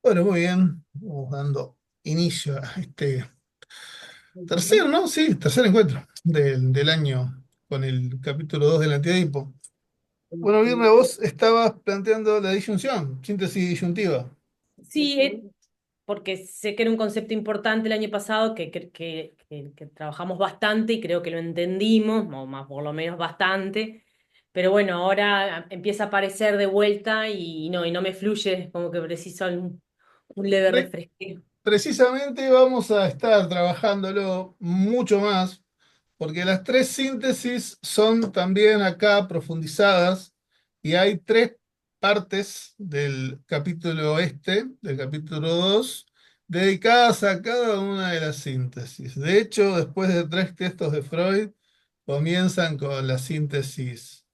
Bueno, muy bien. Vamos dando inicio a este tercer, Ujú. ¿no? Sí, tercer encuentro del año con el capítulo 2 del antiedipo. Bueno, Virna, Ujú. vos estabas planteando la disyunción, síntesis disyuntiva. Sí, porque sé que era un concepto importante el año pasado, que trabajamos bastante y creo que lo entendimos, o más por lo menos bastante, pero bueno, ahora empieza a aparecer de vuelta y no me fluye, como que preciso un leve Pre- refresque. Precisamente vamos a estar trabajándolo mucho más, porque las tres síntesis son también acá profundizadas y hay tres partes del capítulo del capítulo 2 dedicadas a cada una de las síntesis. De hecho, después de tres textos de Freud, comienzan con la síntesis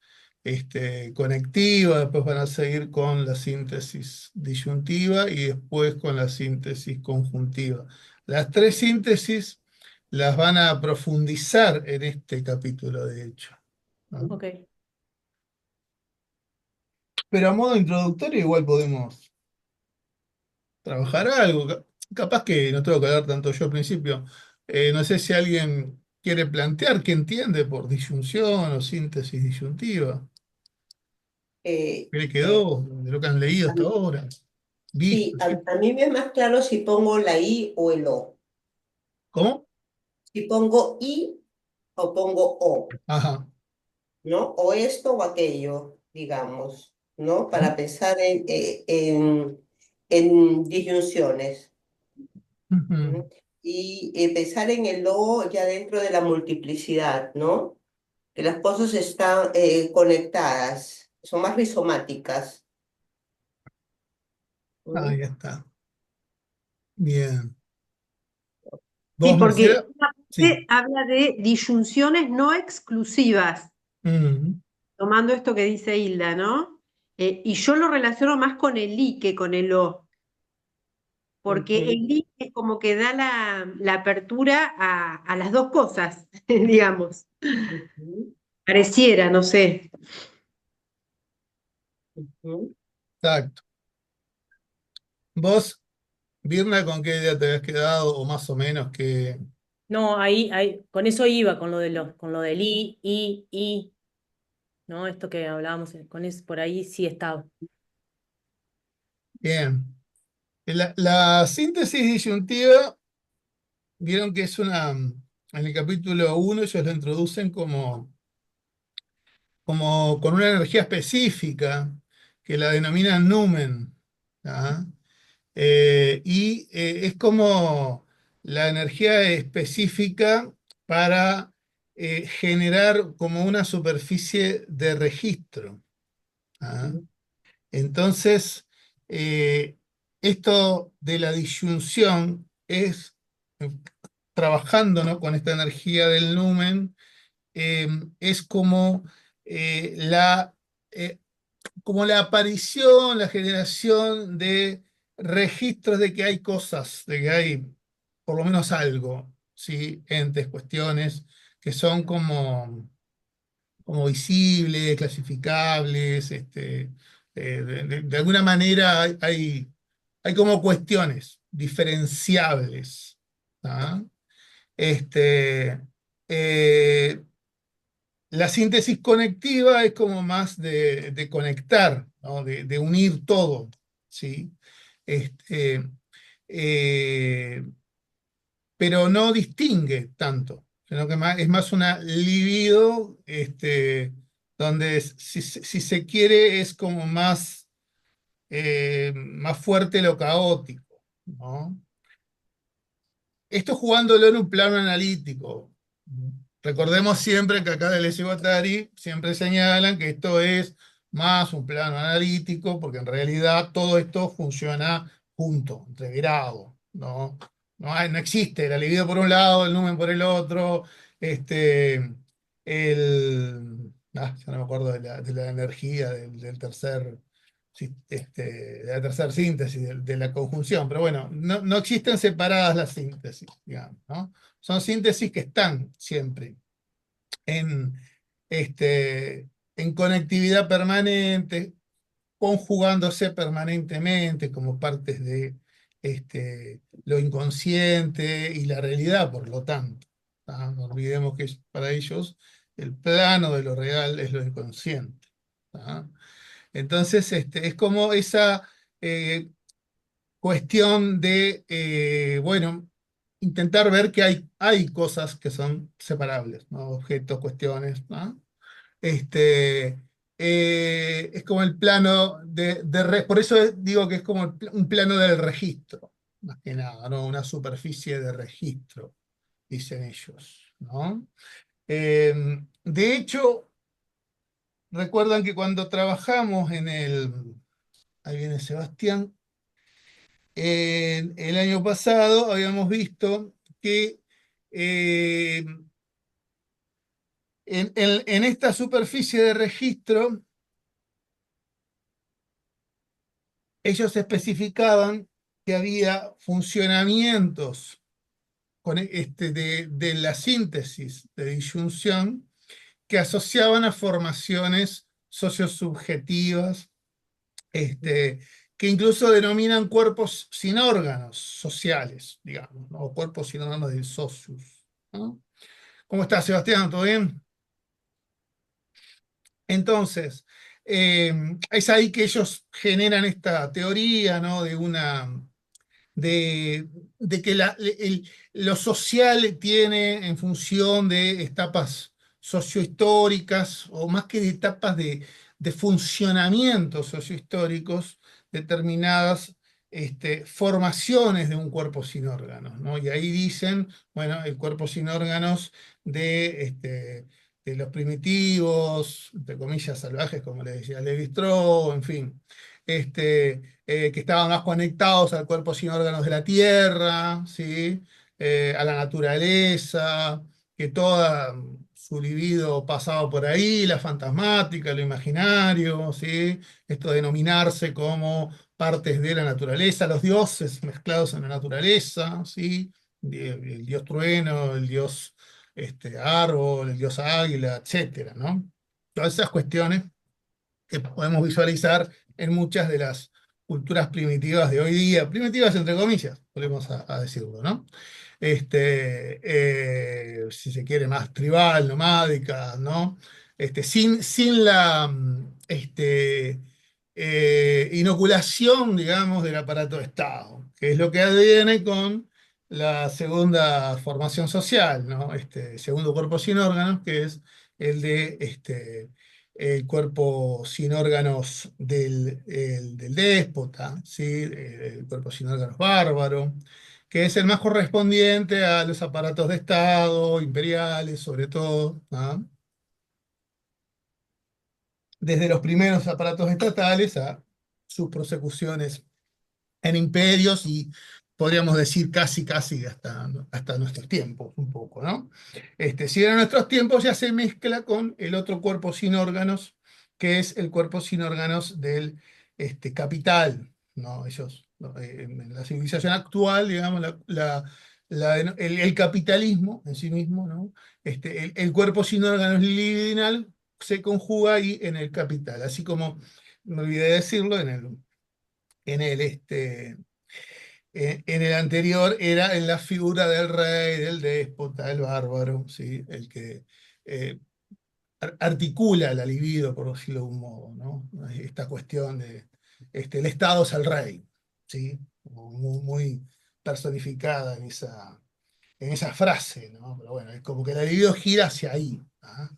conectiva, después van a seguir con la síntesis disyuntiva y después con la síntesis conjuntiva. Las tres síntesis las van a profundizar en este capítulo, de hecho, ¿no? Ok. Pero a modo introductorio igual podemos trabajar algo. Capaz que no tengo que hablar tanto yo al principio. No sé si alguien quiere plantear qué entiende por disyunción o síntesis disyuntiva. Eh, ¿Qué le eh, quedó de lo que han leído a hasta mí- ahora? sí, Visto, ¿sí? a mí me es más claro si pongo la I o el O. ¿Cómo? Si pongo I o pongo O. Ajá. ¿No? O esto o aquello, digamos, ¿no? Ujú. Para pensar en disyunciones. Ujú. ¿No? Y pensar en el logo ya dentro de la multiplicidad, ¿no? Que las cosas están conectadas, son más rizomáticas. ¿No? Ahí está. Bien. Sí, ¿Vos, porque Marcela? una Sí. parte habla de disyunciones no exclusivas, Ujú. tomando esto que dice Hilda, ¿no? Y yo lo relaciono más con el I que con el O, porque el Ujú, I es como que da la apertura a las dos cosas, digamos. ujú, Pareciera, no sé. ujú. Exacto. ¿Vos, Virna, con qué idea te habías quedado o más o menos que... No, ahí, con eso iba, con lo del I, ¿no? Esto que hablábamos, con eso, por ahí sí estaba. Bien. La síntesis disyuntiva, vieron que es una... En el capítulo uno ellos lo introducen como con una energía específica que la denominan numen. ¿Ah? Es como la energía específica para generar como una superficie de registro. ¿Ah? Ujú, Entonces, eh, esto de la disyunción es trabajando, ¿no?, con esta energía del numen, es eh, la, eh, como la aparición, la generación de registros de que hay cosas, de que hay por lo menos algo, ¿sí? Entes, cuestiones que son como visibles, clasificables, de alguna manera hay como cuestiones diferenciables. ¿Ah? Este, eh, la síntesis conectiva es como más de conectar, ¿no? De unir todo, ¿sí? Este, eh, pero no distingue tanto, sino que es más una libido, donde si se quiere es como más fuerte lo caótico, ¿no? Esto jugándolo en un plano analítico. Recordemos siempre que acá Deleuze y Guattari siempre señalan que esto es más un plano analítico, porque en realidad todo esto funciona junto, entreverado, ¿no? No existe la libido por un lado, el numen por el otro, ya no me acuerdo de la energía del tercer, de la tercera síntesis, de la conjunción, pero bueno, no existen separadas las síntesis, digamos, ¿no? Son síntesis que están siempre en, este, en conectividad permanente, conjugándose permanentemente como partes de lo inconsciente y la realidad, por lo tanto. ¿Ah? No olvidemos que para ellos el plano de lo real es lo inconsciente. ¿Ah? Entonces, es como esa eh, cuestión de, bueno, intentar ver que hay cosas que son separables, ¿no? Objetos, cuestiones, ¿no? Este, es como el plano por eso digo que es como un plano del registro, más que nada, ¿no? Una superficie de registro, dicen ellos, ¿no? De hecho, recuerdan que cuando trabajamos ahí viene Sebastián, el año pasado habíamos visto que eh, en esta superficie de registro ellos especificaban que había funcionamientos de la síntesis de disyunción que asociaban a formaciones sociosubjetivas, que incluso denominan cuerpos sin órganos sociales, digamos, ¿no? O cuerpos sin órganos del socius, ¿no? ¿Cómo estás, Sebastián? ¿Todo bien? Entonces, eh, es ahí que ellos generan esta teoría, ¿no? De, de que lo social tiene en función de etapas sociohistóricas, o más que de etapas de funcionamientos sociohistóricos, determinadas formaciones de un cuerpo sin órganos, ¿no? Y ahí dicen, bueno, el cuerpo sin órganos de los primitivos, entre comillas, salvajes, como le decía Levi-Strauss, en fin, que estaban más conectados al cuerpo sin órganos de la tierra, ¿sí? A la naturaleza, que toda su libido pasaba por ahí, la fantasmática, lo imaginario, ¿sí? Esto de denominarse como partes de la naturaleza, los dioses mezclados en la naturaleza, ¿sí? El dios trueno, el dios árbol, el dios águila, etcétera, ¿no? Todas esas cuestiones que podemos visualizar en muchas de las culturas primitivas de hoy día, primitivas entre comillas, volvemos a decirlo, ¿no? Si se quiere, más tribal, nomádica, ¿no? Sin la inoculación, digamos, del aparato de Estado, que es lo que adviene con la segunda formación social, ¿no? Este segundo cuerpo sin órganos, que es el de el cuerpo sin órganos del déspota, ¿sí? El cuerpo sin órganos bárbaro, que es el más correspondiente a los aparatos de Estado, imperiales sobre todo, ¿ah? Desde los primeros aparatos estatales a sus prosecuciones en imperios y podríamos decir casi hasta nuestros tiempos, un poco, ¿no? Si en nuestros tiempos ya se mezcla con el otro cuerpo sin órganos, que es el cuerpo sin órganos del capital, ¿no? Ellos, ¿no? En la civilización actual, digamos, el capitalismo en sí mismo, ¿no? El cuerpo sin órganos libidinal se conjuga ahí en el capital, así como, me olvidé de decirlo, en el, este, en el anterior era en la figura del rey, del déspota, del bárbaro, ¿sí? El que eh, articula la libido, por decirlo de un modo, ¿no? Esta cuestión de el Estado es el rey, ¿sí? Muy, muy personificada en esa frase, ¿no? Pero bueno, es como que la libido gira hacia ahí. ¿Ah?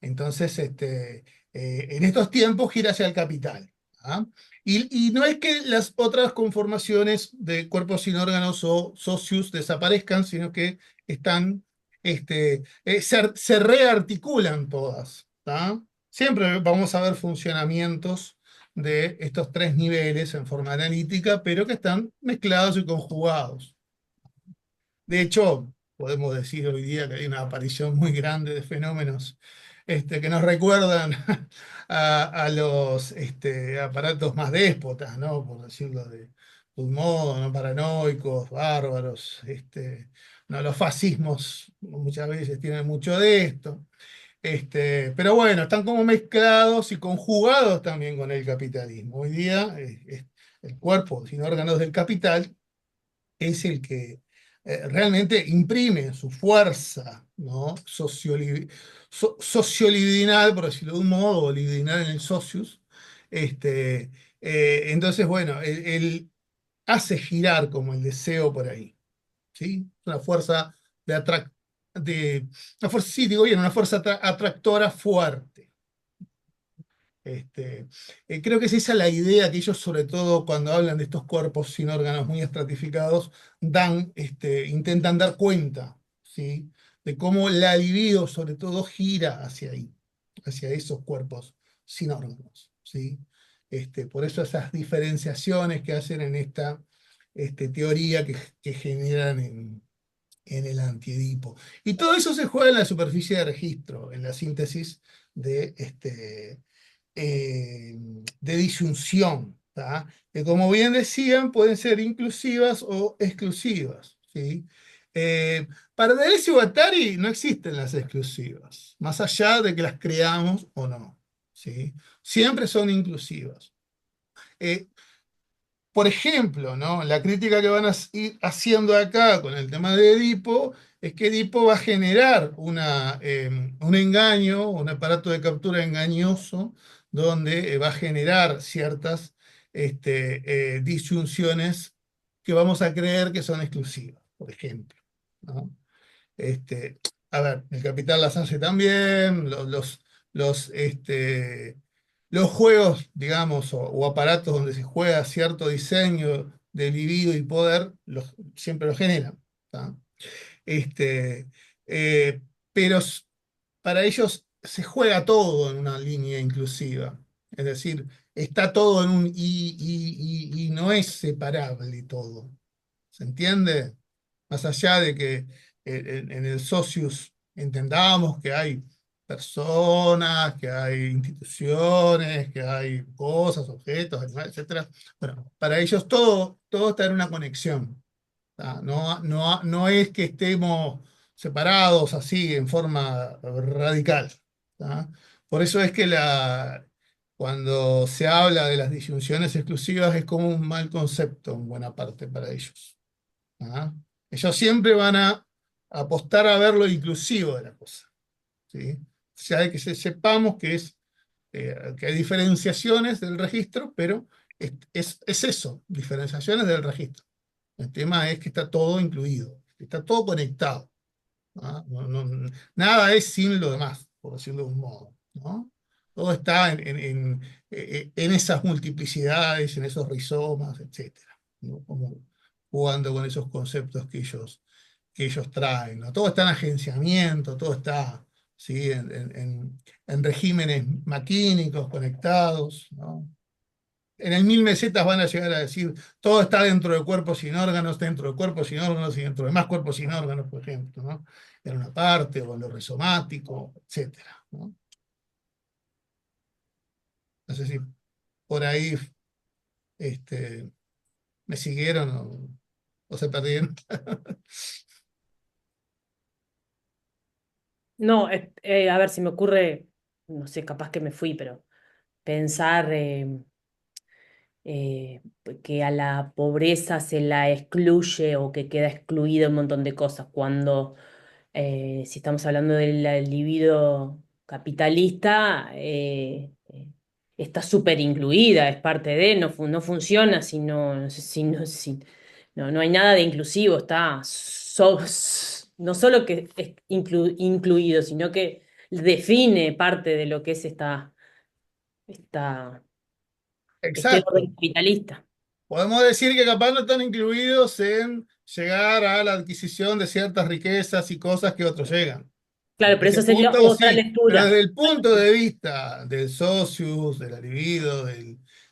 Entonces, en estos tiempos gira hacia el capital. ¿Ah? Y no es que las otras conformaciones de cuerpos sin órganos o socios desaparezcan, sino que están, se rearticulan todas. ¿Ah? Siempre vamos a ver funcionamientos de estos tres niveles en forma analítica, pero que están mezclados y conjugados. De hecho, podemos decir hoy día que hay una aparición muy grande de fenómenos que nos recuerdan a los aparatos más déspotas, ¿no? Por decirlo de un modo, ¿no? Paranoicos, bárbaros. ¿No? Los fascismos muchas veces tienen mucho de esto. Pero bueno, están como mezclados y conjugados también con el capitalismo. Hoy día el cuerpo sin órganos del capital es el que realmente imprime su fuerza, ¿no? Sociolibidinal, por decirlo de un modo, o libidinal en el socius. Este, entonces, bueno, él hace girar como el deseo por ahí, ¿sí? Una fuerza de una fuerza, sí, digo bien, una fuerza atractora fuerte. Este, Creo que es esa la idea que ellos, sobre todo cuando hablan de estos cuerpos sin órganos muy estratificados, intentan dar cuenta, ¿sí? De cómo la libido, sobre todo, gira hacia ahí, hacia esos cuerpos sin órganos, ¿sí? Por eso esas diferenciaciones que hacen en esta teoría que generan en el antiedipo. Y todo eso se juega en la superficie de registro, en la síntesis de de disyunción, ¿tá? Que como bien decían, pueden ser inclusivas o exclusivas, ¿sí? Para Deleuze y Guattari no existen las exclusivas, más allá de que las creamos o no, ¿sí? Siempre son inclusivas. Eh, por ejemplo, ¿no? La crítica que van a ir haciendo acá con el tema de Edipo es que Edipo va a generar un engaño, un aparato de captura engañoso, donde va a generar ciertas disyunciones que vamos a creer que son exclusivas, por ejemplo, ¿no? Este, a ver, el capital las hace también, los, los juegos, digamos, o aparatos donde se juega cierto diseño de libido y poder, siempre lo generan. ¿Tá? Este, eh, pero para ellos se juega todo en una línea inclusiva. Es decir, está todo en un y no es separable todo. ¿Se entiende? Más allá de que en el socius entendamos que hay personas, que hay instituciones, que hay cosas, objetos, animales, etcétera. Bueno, para ellos todo está en una conexión. ¿Tá? No es que estemos separados así en forma radical. ¿Tá? Por eso es que cuando se habla de las disyunciones exclusivas es como un mal concepto en buena parte para ellos. ¿Ah? Ellos siempre van a apostar a ver lo inclusivo de la cosa, ¿sí? O sea, de que sepamos que hay diferenciaciones del registro, pero es eso, diferenciaciones del registro. El tema es que está todo incluido, está todo conectado. ¿Ah? Nada es sin lo demás, por decirlo de un modo, ¿no? Todo está en esas multiplicidades, en esos rizomas, etcétera, ¿no? Como jugando con esos conceptos que ellos traen, ¿no? Todo está en agenciamiento, todo está, ¿sí? En regímenes maquínicos conectados, ¿no? En el Mil Mesetas van a llegar a decir, todo está dentro de cuerpos sin órganos, dentro de cuerpos sin órganos y dentro de más cuerpos sin órganos, por ejemplo, ¿no? En una parte, o en lo rizomático, etcétera, ¿no? No sé si por ahí este, me siguieron o se perdieron. No, a ver si me ocurre, no sé, capaz que me fui, pero pensar que a la pobreza se la excluye o que queda excluida un montón de cosas, cuando si estamos hablando del libido capitalista, está súper incluida, es parte de, no funciona si no hay nada de inclusivo, no solo que es incluido, sino que define parte de lo que es esta, este orden Exacto. capitalista. Podemos decir que capaz no están incluidos en llegar a la adquisición de ciertas riquezas y cosas que otros llegan. Claro, Desde pero ese eso sería punto, otra sí, pero lectura. desde el punto de vista del socius, de la libido,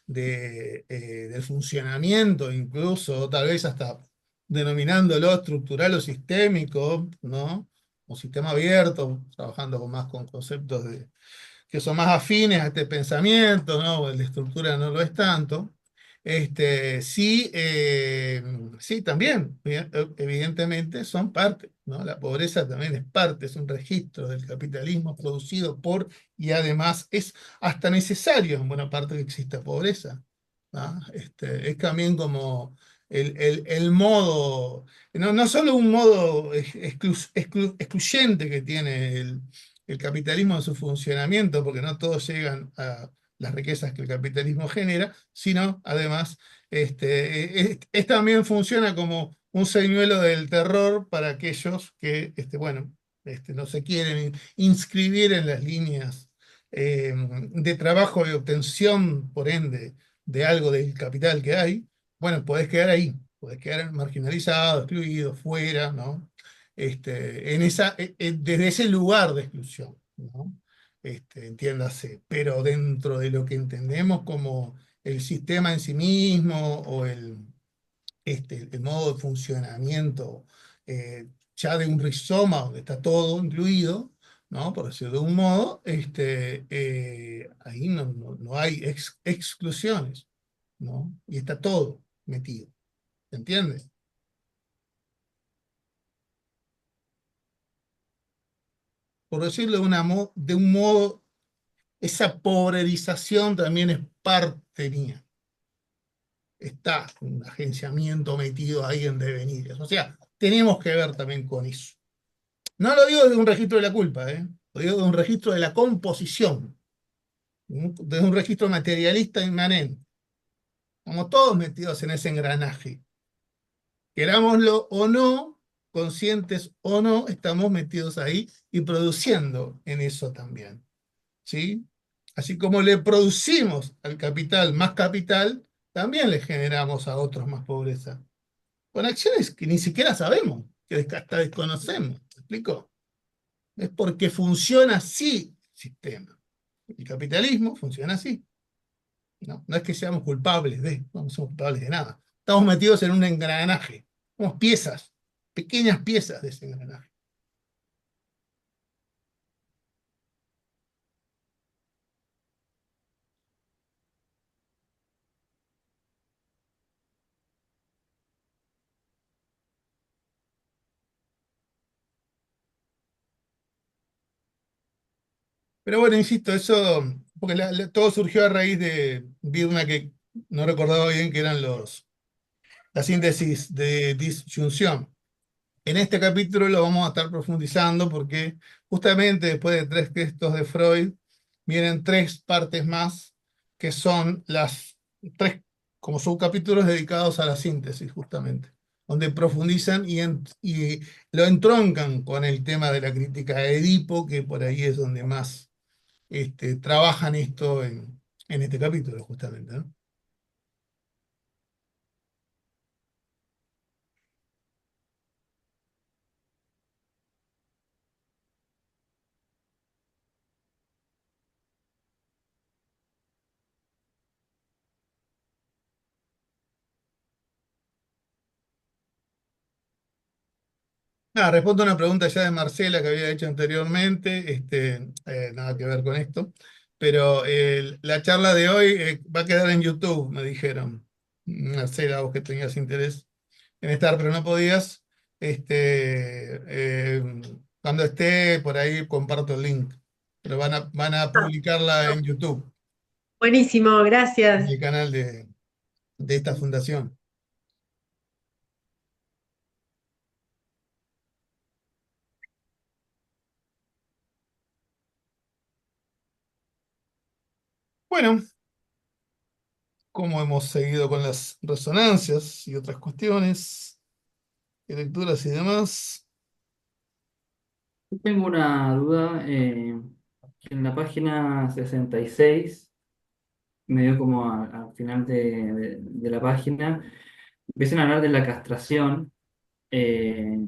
del funcionamiento, incluso, tal vez hasta denominándolo estructural o sistémico, ¿no? O sistema abierto, trabajando más con conceptos que son más afines a este pensamiento, ¿no? La estructura no lo es tanto. Sí, sí, también, evidentemente son parte, ¿no? La pobreza también es parte, es un registro del capitalismo producido por, y además es hasta necesario en buena parte que exista pobreza, ¿no? Es también como el modo, no solo un modo excluyente que tiene el capitalismo en su funcionamiento, porque no todos llegan a las riquezas que el capitalismo genera, sino además también funciona como un señuelo del terror para aquellos que bueno, no se quieren inscribir en las líneas de trabajo y obtención, por ende, de algo del capital que hay. Bueno, podés quedar ahí, podés quedar marginalizado, excluido, fuera, ¿no? Desde ese lugar de exclusión, ¿no? Entiéndase, pero dentro de lo que entendemos como el sistema en sí mismo o el modo de funcionamiento ya de un rizoma donde está todo incluido, ¿no? Por decirlo de un modo, ahí no hay exclusiones, ¿no? Y está todo metido, ¿se entiende? Por decirlo de un modo, esa pobrerización también es parte mía. Está un agenciamiento metido ahí en devenires. O sea, tenemos que ver también con eso. No lo digo desde un registro de la culpa, ¿eh? Lo digo desde un registro de la composición, desde un registro materialista inmanente. Estamos todos metidos en ese engranaje. Querámoslo o no, conscientes o no, estamos metidos ahí y produciendo en eso también. ¿Sí? Así como le producimos al capital más capital, también le generamos a otros más pobreza. Con acciones que ni siquiera sabemos, que hasta desconocemos. ¿Me explico? Es porque funciona así el sistema. El capitalismo funciona así. No, no es que seamos culpables no somos culpables de nada. Estamos metidos en un engranaje. Somos piezas, pequeñas piezas de ese engranaje. Pero bueno, insisto, eso, porque todo surgió a raíz vi una que no recordaba bien que eran la síntesis de disyunción. En este capítulo lo vamos a estar profundizando porque justamente después de tres textos de Freud vienen tres partes más que son las tres como subcapítulos dedicados a la síntesis justamente, donde profundizan y lo entroncan con el tema de la crítica a Edipo, que por ahí es donde más trabajan esto en este capítulo justamente, ¿no? Nada, respondo a una pregunta ya de Marcela que había hecho anteriormente, nada que ver con esto, pero la charla de hoy va a quedar en YouTube, me dijeron. Marcela, vos que tenías interés en estar, pero no podías. Eh, Cuando esté por ahí comparto el link, pero van a publicarla en YouTube, Buenísimo, en gracias. el canal de esta fundación. Bueno, como hemos seguido con las resonancias y otras cuestiones, y lecturas y demás. Tengo una duda. En la página 66, medio como al final de la página, empiezan a hablar de la castración eh,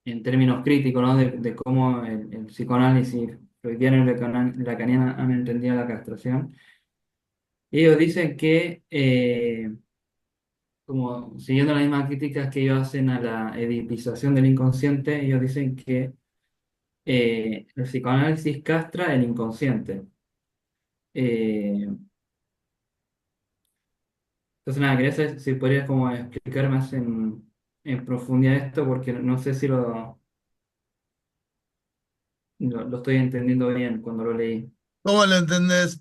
en términos críticos, ¿no? De cómo el psicoanálisis freudiano y lacaniano han entendido la castración. Ellos dicen que, como siguiendo las mismas críticas que ellos hacen a la edipización del inconsciente, ellos dicen que el psicoanálisis castra el inconsciente. Eh, Entonces, nada, quería saber si podrías como explicar más en profundidad esto, porque no sé si lo estoy entendiendo bien cuando lo leí. ¿Cómo lo entendés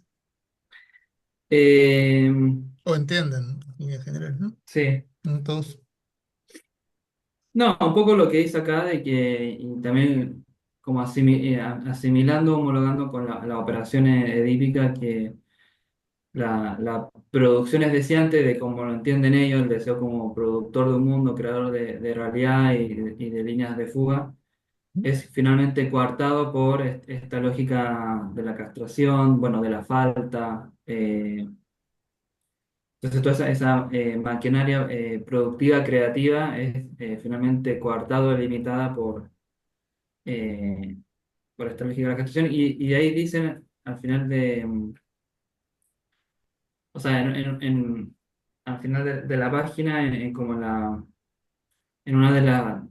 Eh, o entienden en general, ¿no? sí. Entonces, No, un poco lo que dice acá de que y también como asimilando, homologando con la operación edípica, que la producción es deseante de como lo entienden ellos, el deseo como productor de un mundo, creador de realidad y de líneas de fuga, es finalmente coartado por esta lógica de la castración, bueno, de la falta. Entonces toda esa maquinaria productiva, creativa, es finalmente coartado, limitada eh, por esta lógica de la castración. Y de ahí dicen al final o sea, al final de la página, como en una de las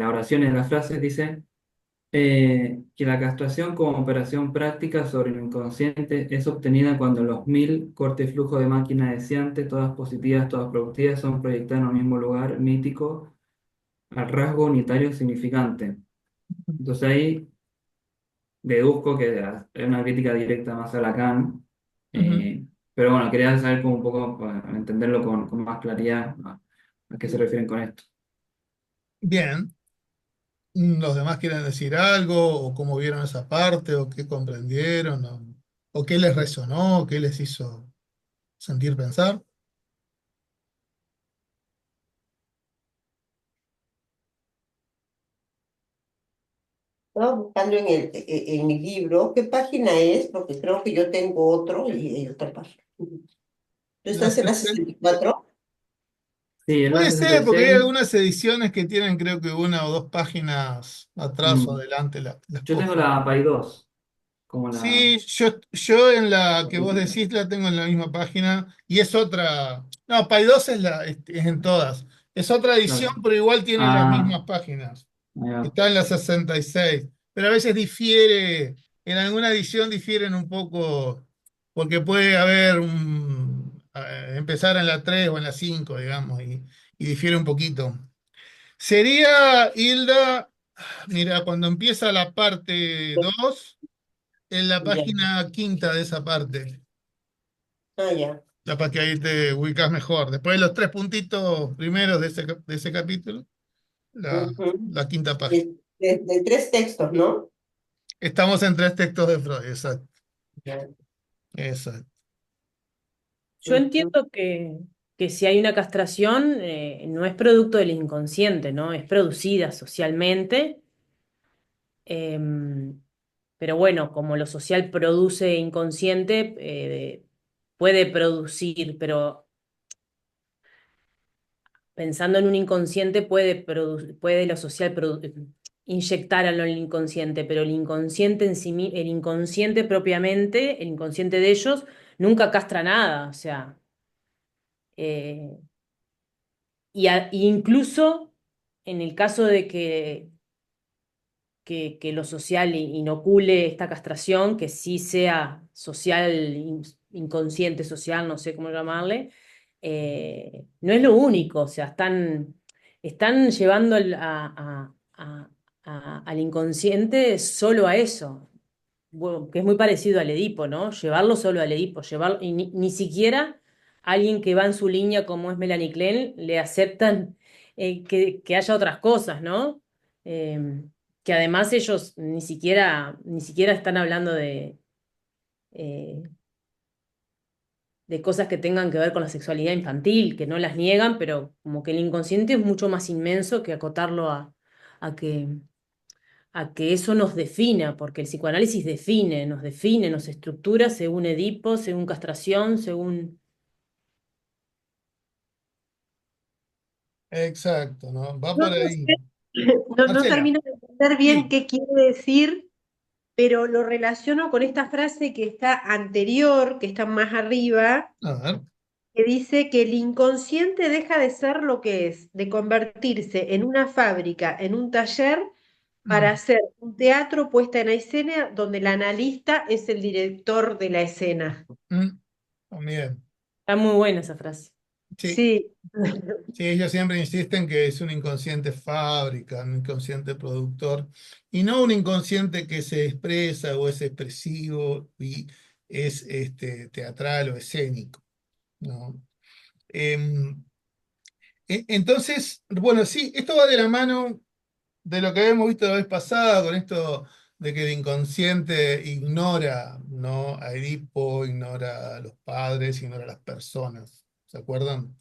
oraciones, de las frases, dice que la castración como operación práctica sobre el inconsciente es obtenida cuando los 1000 cortes flujo de máquina deseante, todas positivas, todas productivas, son proyectadas en un mismo lugar mítico al rasgo unitario significante. Entonces ahí deduzco que es una crítica directa más a Lacan, ujú. pero bueno, quería saber como un poco para entenderlo con más claridad a qué se refieren con esto. Bien. ¿Los demás quieren decir algo o cómo vieron esa parte o qué comprendieron o qué les resonó, qué les hizo sentir pensar? Estaba buscando en mi libro qué página es, porque creo que yo tengo otro y hay otra página. ¿Tú La estás en la 64? Sí, el Puede más ser, porque hay 66. algunas ediciones que tienen creo que una o dos páginas atrás o mm, adelante las yo tengo cogen. la PAI 2 como la... Sí, yo en la que vos decís la tengo en la misma página y es otra. No, Paidós es en todas. Es otra edición, Claro. pero igual tiene las Ah, mismas páginas. ahí va. Está en la 66. Pero a veces difiere, en alguna edición difieren un poco, porque puede haber empezar en la 3 o en la 5 digamos, y difiere un poquito. Sería, Hilda, mira, cuando empieza la parte 2 en la Ya. página quinta de esa parte, Ah, ya. ya para que ahí te ubicas mejor. Después de los tres puntitos primeros de ese capítulo, la, Ujú. la quinta página. De tres textos, ¿no? Estamos en tres textos de Freud, exacto. Ya. Exacto. Yo Ujú. entiendo que si hay una castración, no es producto del inconsciente, ¿no? Es producida socialmente. em, pero bueno, como lo social produce inconsciente, puede producir, pero pensando en un inconsciente puede lo social inyectar a lo inconsciente, pero el inconsciente en sí, el inconsciente propiamente, el inconsciente de ellos, nunca castra nada, o sea, eh, y incluso en el caso de que lo social inocule esta castración, que sí sea social, inconsciente social, no sé cómo llamarle, no es lo único, o sea, están llevando al inconsciente solo a eso, bueno, que es muy parecido al Edipo, ¿no? Llevarlo solo al Edipo, y ni siquiera alguien que va en su línea como es Melanie Klein le aceptan que haya otras cosas, ¿no? Eh, que además ellos ni siquiera están hablando eh, de cosas que tengan que ver con la sexualidad infantil, que no las niegan, pero como que el inconsciente es mucho más inmenso que acotarlo a que eso nos defina, porque el psicoanálisis define, nos estructura según Edipo, según castración, según... Exacto, ¿no? Va Yo por no ahí. sé, no Marcela, termino de entender bien sí. qué quiere decir, pero lo relaciono con esta frase que está anterior, que está más arriba, A ver. que dice que el inconsciente deja de ser lo que es, de convertirse en una fábrica, en un taller, para Mm, hacer un teatro puesta en escena donde el analista es el director de la escena. mm. también. Está muy buena esa frase. Sí, Sí, sí, ellos siempre insisten que es un inconsciente fábrica, un inconsciente productor, y no un inconsciente que se expresa o es expresivo y es teatral o escénico, ¿no? Em, entonces, bueno, sí, esto va de la mano de lo que habíamos visto la vez pasada, con esto de que el inconsciente ignora, ¿no? A Edipo, ignora a los padres, ignora a las personas, ¿se acuerdan?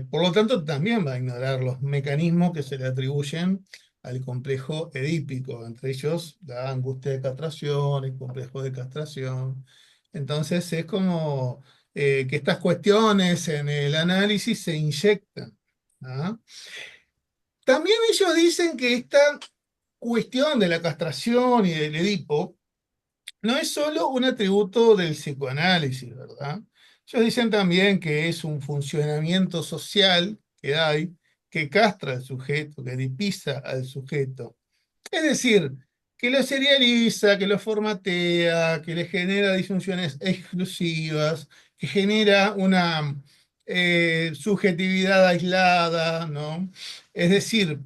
Por lo tanto, también va a ignorar los mecanismos que se le atribuyen al complejo edípico, entre ellos la angustia de castración, el complejo de castración. Entonces es como que estas cuestiones en el análisis se inyectan. ¿Ah? También ellos dicen que esta cuestión de la castración y del Edipo no es solo un atributo del psicoanálisis, ¿verdad? Ellos dicen también que es un funcionamiento social que hay, que castra al sujeto, que edipiza al sujeto. Es decir, que lo serializa, que lo formatea, que le genera disfunciones exclusivas, que genera una subjetividad aislada, ¿no? Es decir,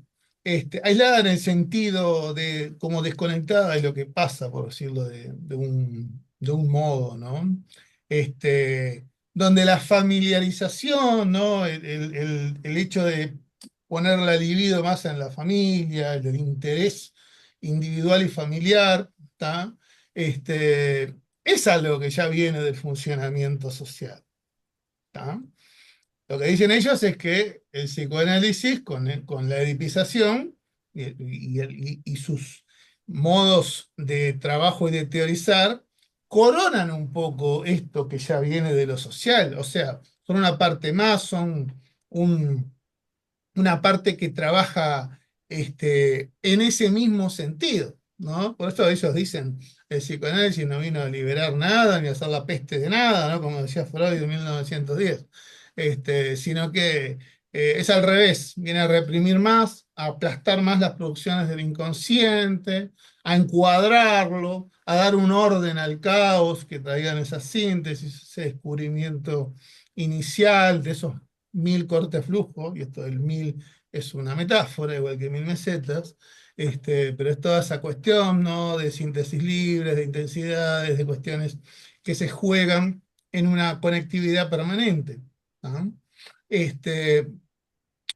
aislada en el sentido de como desconectada de lo que pasa, por decirlo de un modo, ¿no? Donde la familiarización, ¿no? El hecho de poner la libido más en la familia, el del interés individual y familiar, ¿tá? Es algo que ya viene del funcionamiento social. ¿Tá? Lo que dicen ellos es que el psicoanálisis, con la edipización y sus modos de trabajo y de teorizar, coronan un poco esto que ya viene de lo social. O sea, son una parte más, son un, una parte que trabaja en ese mismo sentido, ¿no? Por eso ellos dicen, el psicoanálisis no vino a liberar nada ni a hacer la peste de nada, ¿no? Como decía Freud en 1910, sino que es al revés, viene a reprimir más, a aplastar más las producciones del inconsciente, a encuadrarlo, a dar un orden al caos que traigan esas síntesis, ese descubrimiento inicial de esos 1000 cortes flujo, y esto del 1000 es una metáfora, igual que 1000 mesetas, pero es toda esa cuestión, ¿no? De síntesis libres, de intensidades, de cuestiones que se juegan en una conectividad permanente, ¿no? Este,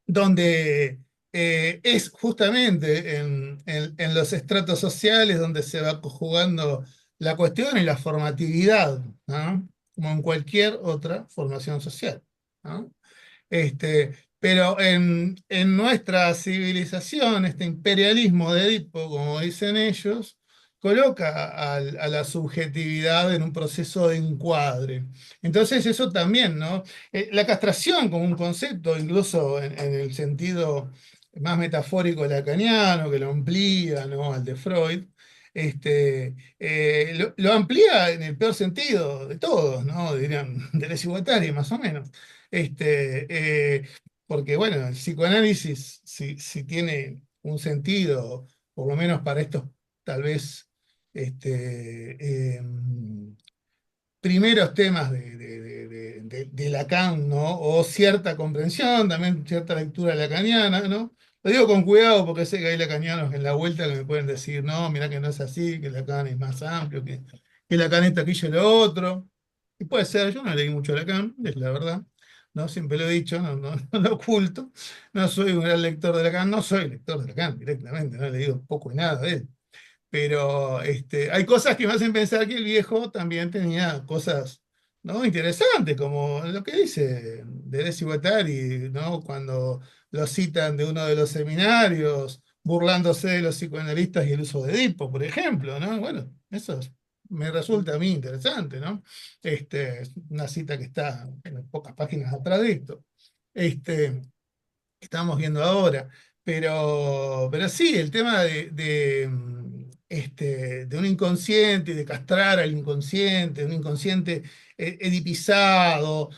donde es justamente en los estratos sociales donde se va jugando la cuestión y la formatividad, ¿no? Como en cualquier otra formación social, ¿no? Pero en nuestra civilización, este imperialismo de Edipo, como dicen ellos, coloca a la subjetividad en un proceso de encuadre. Entonces eso también, ¿no? La castración como un concepto, incluso en el sentido más metafórico lacaniano, que lo amplía, ¿no? Al de Freud, lo amplía en el peor sentido de todos, ¿no? Dirían, de les igualitaria, más o menos. Porque, bueno, el psicoanálisis, si tiene un sentido, por lo menos para estos, tal vez, primeros temas de Lacan, ¿no? O cierta comprensión, también cierta lectura lacaniana, ¿no? Lo digo con cuidado porque sé que hay lacanianos en la vuelta que me pueden decir, no, mirá que no es así, que Lacan es más amplio, que Lacan esto, aquello y lo otro. Y puede ser, yo no leí mucho Lacan, es la verdad, ¿no? Siempre lo he dicho, no lo oculto. No soy un gran lector de Lacan, no soy lector de Lacan directamente, no he leído poco y nada de él. Pero hay cosas que me hacen pensar que el viejo también tenía cosas, ¿no? Interesantes, como lo que dice Deleuze y Guattari, ¿no? Cuando lo citan de uno de los seminarios, burlándose de los psicoanalistas y el uso de Edipo, por ejemplo, ¿no? Bueno, me resulta a mí interesante, ¿no? Es una cita que está en pocas páginas atrás de esto. Este, estamos viendo ahora. Pero sí, el tema de un inconsciente, de castrar al inconsciente, un inconsciente edipizado,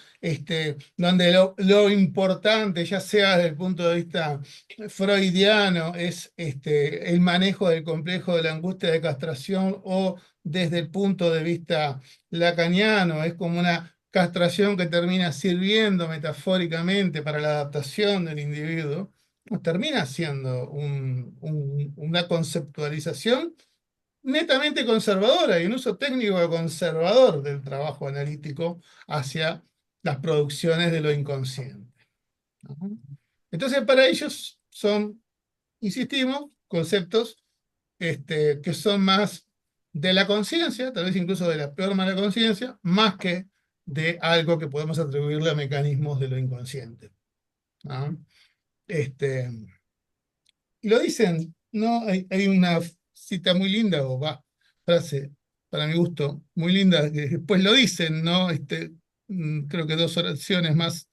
donde lo importante, ya sea desde el punto de vista freudiano, es el manejo del complejo de la angustia de castración, o desde el punto de vista lacaniano, es como una castración que termina sirviendo metafóricamente para la adaptación del individuo, pues termina siendo una conceptualización netamente conservadora y un uso técnico conservador del trabajo analítico hacia las producciones de lo inconsciente, ¿no? Entonces, para ellos son, insistimos, conceptos que son más de la conciencia, tal vez incluso de la peor mala conciencia, más que de algo que podemos atribuirle a mecanismos de lo inconsciente, ¿no? Este, y lo dicen, ¿no? Hay una cita muy linda, o va, frase, para mi gusto, muy linda, que después lo dicen, ¿no? Creo que dos oraciones más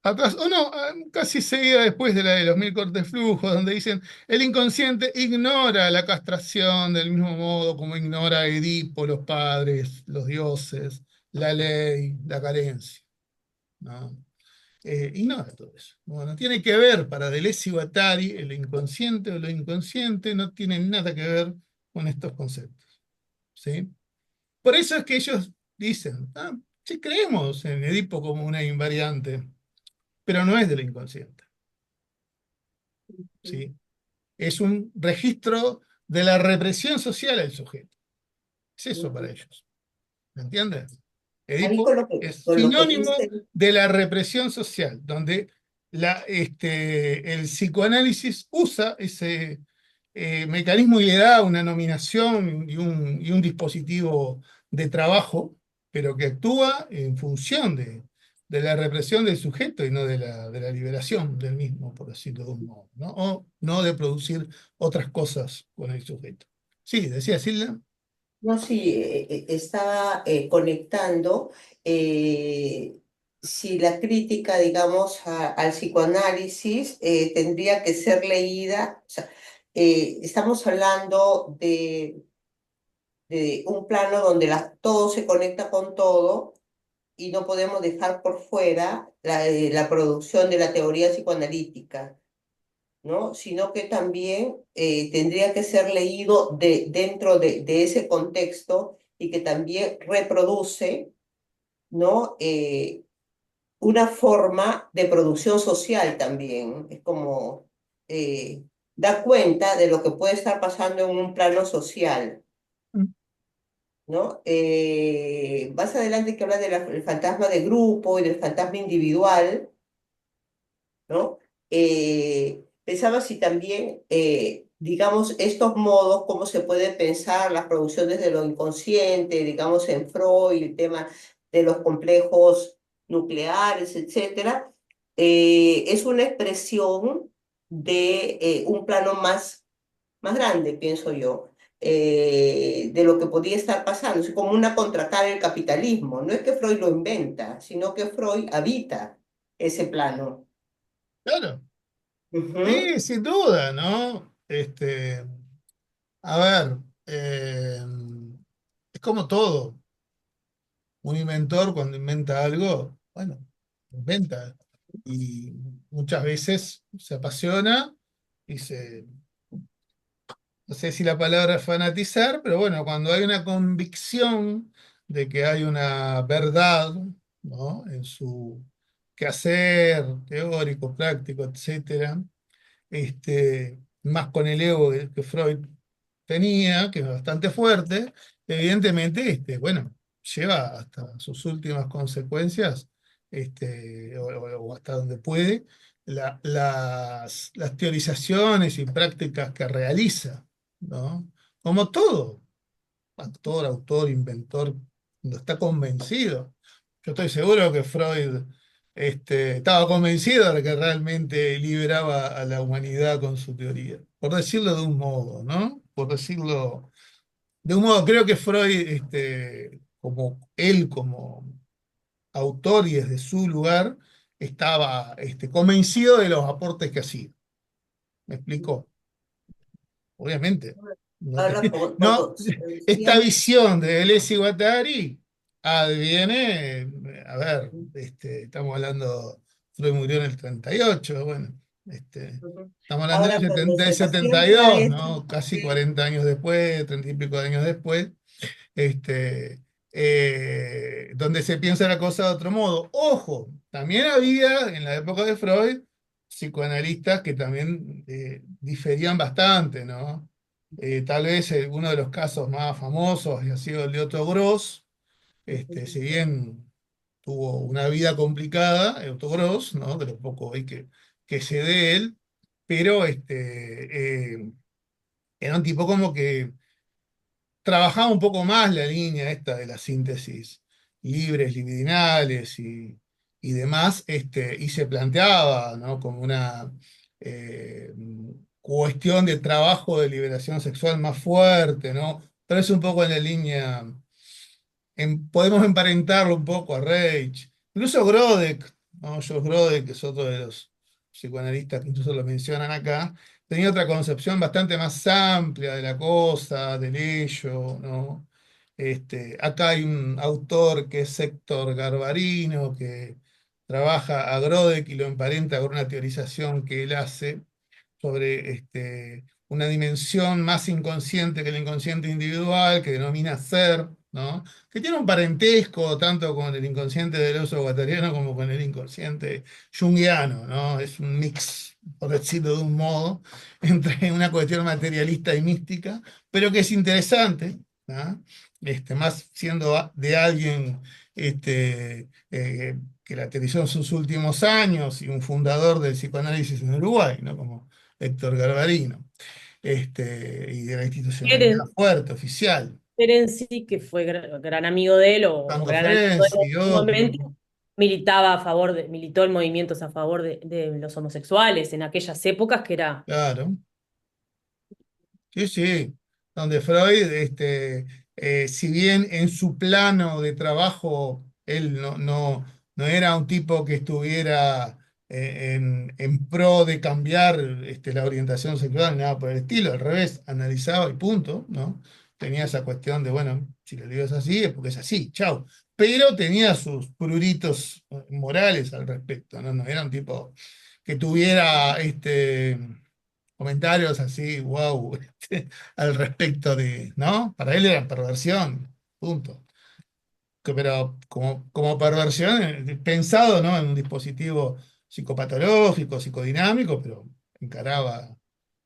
atrás, o no, casi seguida después de la de los 1000 cortes flujos, donde dicen, el inconsciente ignora la castración del mismo modo como ignora a Edipo, los padres, los dioses, la ley, la carencia, ¿no? Ignora todo eso. Bueno, tiene que ver para Deleuze y Guattari, el inconsciente o lo inconsciente no tiene nada que ver con estos conceptos, ¿sí? Por eso es que ellos dicen, sí creemos en Edipo como una invariante, pero no es del inconsciente, ¿sí? Es un registro de la represión social al sujeto. Es eso para ellos. ¿Me entiendes? Ahí Edipo es con lo que sinónimo dice, de la represión social, donde el psicoanálisis usa ese mecanismo y le da una nominación y un dispositivo de trabajo, pero que actúa en función de la represión del sujeto y no de la liberación del mismo, por decirlo de un modo, ¿no? O no de producir otras cosas con el sujeto. Sí, decía Silvia. no, sí, estaba conectando si la crítica, digamos, al psicoanálisis tendría que ser leída, o sea, estamos hablando de un plano donde todo se conecta con todo y no podemos dejar por fuera la producción de la teoría psicoanalítica, ¿no? Sino que también tendría que ser leído dentro de ese contexto y que también reproduce, ¿no? Una forma de producción social también. Es como da cuenta de lo que puede estar pasando en un plano social, ¿no? Más adelante que habla del fantasma de grupo y del fantasma individual, ¿no? Pensaba si también, digamos, estos modos, cómo se puede pensar las producciones de lo inconsciente, digamos, en Freud, el tema de los complejos nucleares, etcétera, es una expresión de un plano más grande, pienso yo, de lo que podía estar pasando. Es como una contracara el capitalismo. No es que Freud lo inventa, sino que Freud habita ese plano. Claro. Ujú. Sí, sin duda, ¿no? A ver, es como todo. Un inventor cuando inventa algo, bueno, inventa. Y muchas veces se apasiona y no sé si la palabra es fanatizar, pero bueno, cuando hay una convicción de que hay una verdad, ¿no? En su quehacer teórico, práctico, etcétera, más con el ego que Freud tenía, que es bastante fuerte, evidentemente, bueno, lleva hasta sus últimas consecuencias, o hasta donde puede, las teorizaciones y prácticas que realiza, ¿no? Como todo actor, autor, inventor, cuando está convencido. Yo estoy seguro que Freud estaba convencido de que realmente liberaba a la humanidad con su teoría, por decirlo de un modo, ¿no? Por decirlo de un modo, creo que Freud, como él, como autor y desde su lugar, estaba convencido de los aportes que hacía. ¿Me explico? Obviamente. Ahora No, todos esta decían, visión de Deleuze y Guattari viene, a ver, estamos hablando, Freud murió en el 38, bueno, ujú. estamos hablando Ahora cuando del Sebastián 72, trae esto, ¿no? Casi 40 años después, 30 y pico de años después, este, donde se piensa la cosa de otro modo. Ojo, también había en la época de Freud psicoanalistas que también diferían bastante, ¿no? Tal vez uno de los casos más famosos ha sido el de Otto Gross, si bien tuvo una vida complicada, Otto Gross, ¿no? De lo poco hoy que sé de él, pero era un tipo como que trabajaba un poco más la línea esta de la síntesis libres, libidinales y demás, y se planteaba, ¿no? Como una eh, cuestión de trabajo de liberación sexual más fuerte, ¿no? Pero es un poco en la línea podemos emparentarlo un poco a Reich. Incluso Grodek, ¿no? George Grodek, que es otro de los psicoanalistas que incluso lo mencionan acá, tenía otra concepción bastante más amplia de la cosa, del ello, ¿no? Acá hay un autor que es Héctor Garbarino, que trabaja a Grodek y lo emparenta con una teorización que él hace sobre una dimensión más inconsciente que el inconsciente individual, que denomina ser, ¿no? Que tiene un parentesco tanto con el inconsciente del oso guattariano como con el inconsciente junguiano, ¿no? Es un mix, por decirlo de un modo, entre una cuestión materialista y mística, pero que es interesante, ¿no? Más siendo de alguien que la aterrizó en sus últimos años y un fundador del psicoanálisis en Uruguay, ¿no? Como Héctor Garbarino, y de la institucionalidad Eren, fuerte, oficial. Ferenczi, que fue gran amigo de él o Tanto gran amigo de él Ferenczi y en su otro, momento, militaba a favor militó en movimientos a favor de los homosexuales en aquellas épocas que era. claro. Sí, sí, donde Freud, si bien en su plano de trabajo él no era un tipo que estuviera en pro de cambiar la orientación sexual ni nada por el estilo, al revés, analizaba y punto, ¿no? Tenía esa cuestión de, bueno, si lo digo es así, es porque es así, chau. Pero tenía sus pruritos morales al respecto, ¿no? No era un tipo que tuviera comentarios así, wow, al respecto de, ¿no? Para él era perversión, punto. Pero como perversión, pensado, ¿no? En un dispositivo psicopatológico, psicodinámico, pero encaraba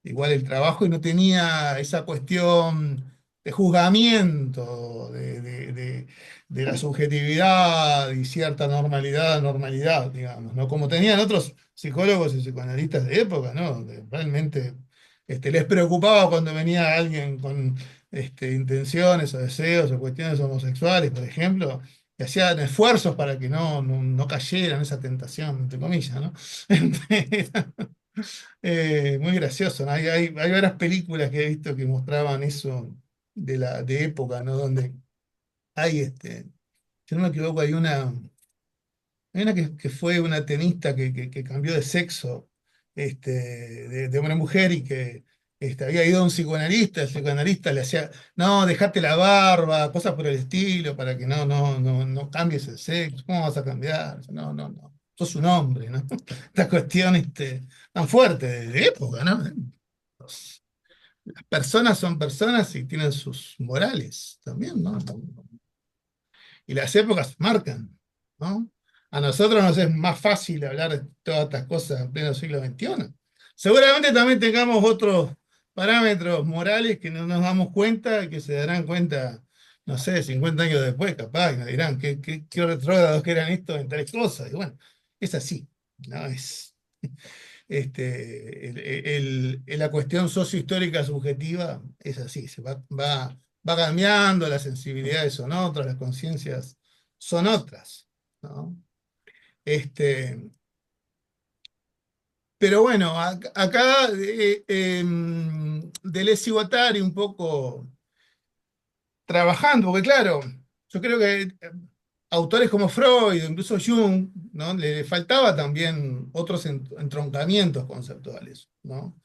igual el trabajo y no tenía esa cuestión de juzgamiento de la subjetividad y cierta normalidad, digamos, ¿no? Como tenían otros psicólogos y psicoanalistas de época, ¿no? Donde realmente les preocupaba cuando venía alguien con intenciones o deseos o cuestiones homosexuales, por ejemplo, que hacían esfuerzos para que no cayera en esa tentación, entre comillas, ¿no? Muy gracioso, ¿no? Hay varias películas que he visto que mostraban eso de época, ¿no? Donde hay, si no me equivoco, hay una que fue una tenista que cambió de sexo, de hombre a mujer y que había ido a un psicoanalista, el psicoanalista le hacía, no, dejate la barba, cosas por el estilo, para que no cambies el sexo, ¿cómo vas a cambiar? No, no, no, sos un hombre, ¿no? Esta cuestión tan fuerte de época, ¿no? Las personas son personas y tienen sus morales también, ¿no? Y las épocas marcan, ¿no? A nosotros nos es más fácil hablar de todas estas cosas en pleno siglo XXI. Seguramente también tengamos otros parámetros morales que no nos damos cuenta y que se darán cuenta, no sé, 50 años después, capaz, y nos dirán qué retrógrados que eran estos en tales cosas. Y bueno, es así, ¿no? La cuestión sociohistórica subjetiva es así, va cambiando, las sensibilidades son otras, las conciencias son otras, ¿no? Este, pero bueno, acá Deleuze y Guattari un poco trabajando, porque claro, yo creo que autores como Freud, incluso Jung, ¿no? Le faltaba también otros entroncamientos conceptuales, ¿no?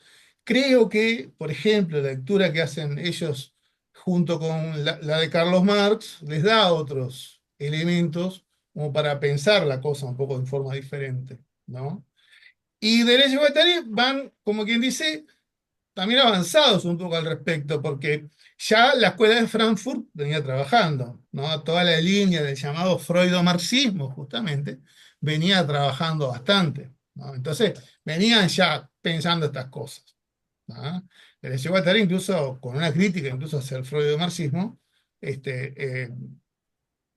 creo que, por ejemplo, la lectura que hacen ellos junto con la de Carlos Marx les da otros elementos como para pensar la cosa un poco de forma diferente, ¿no? Y Deleuze y Guattari van, como quien dice, también avanzados un poco al respecto, porque ya la escuela de Frankfurt venía trabajando, ¿no? Toda la línea del llamado freudomarxismo, justamente, venía trabajando bastante, ¿no? Entonces, venían ya pensando estas cosas, ¿no? Les llegó a estar incluso con una crítica, incluso hacia el freudomarxismo,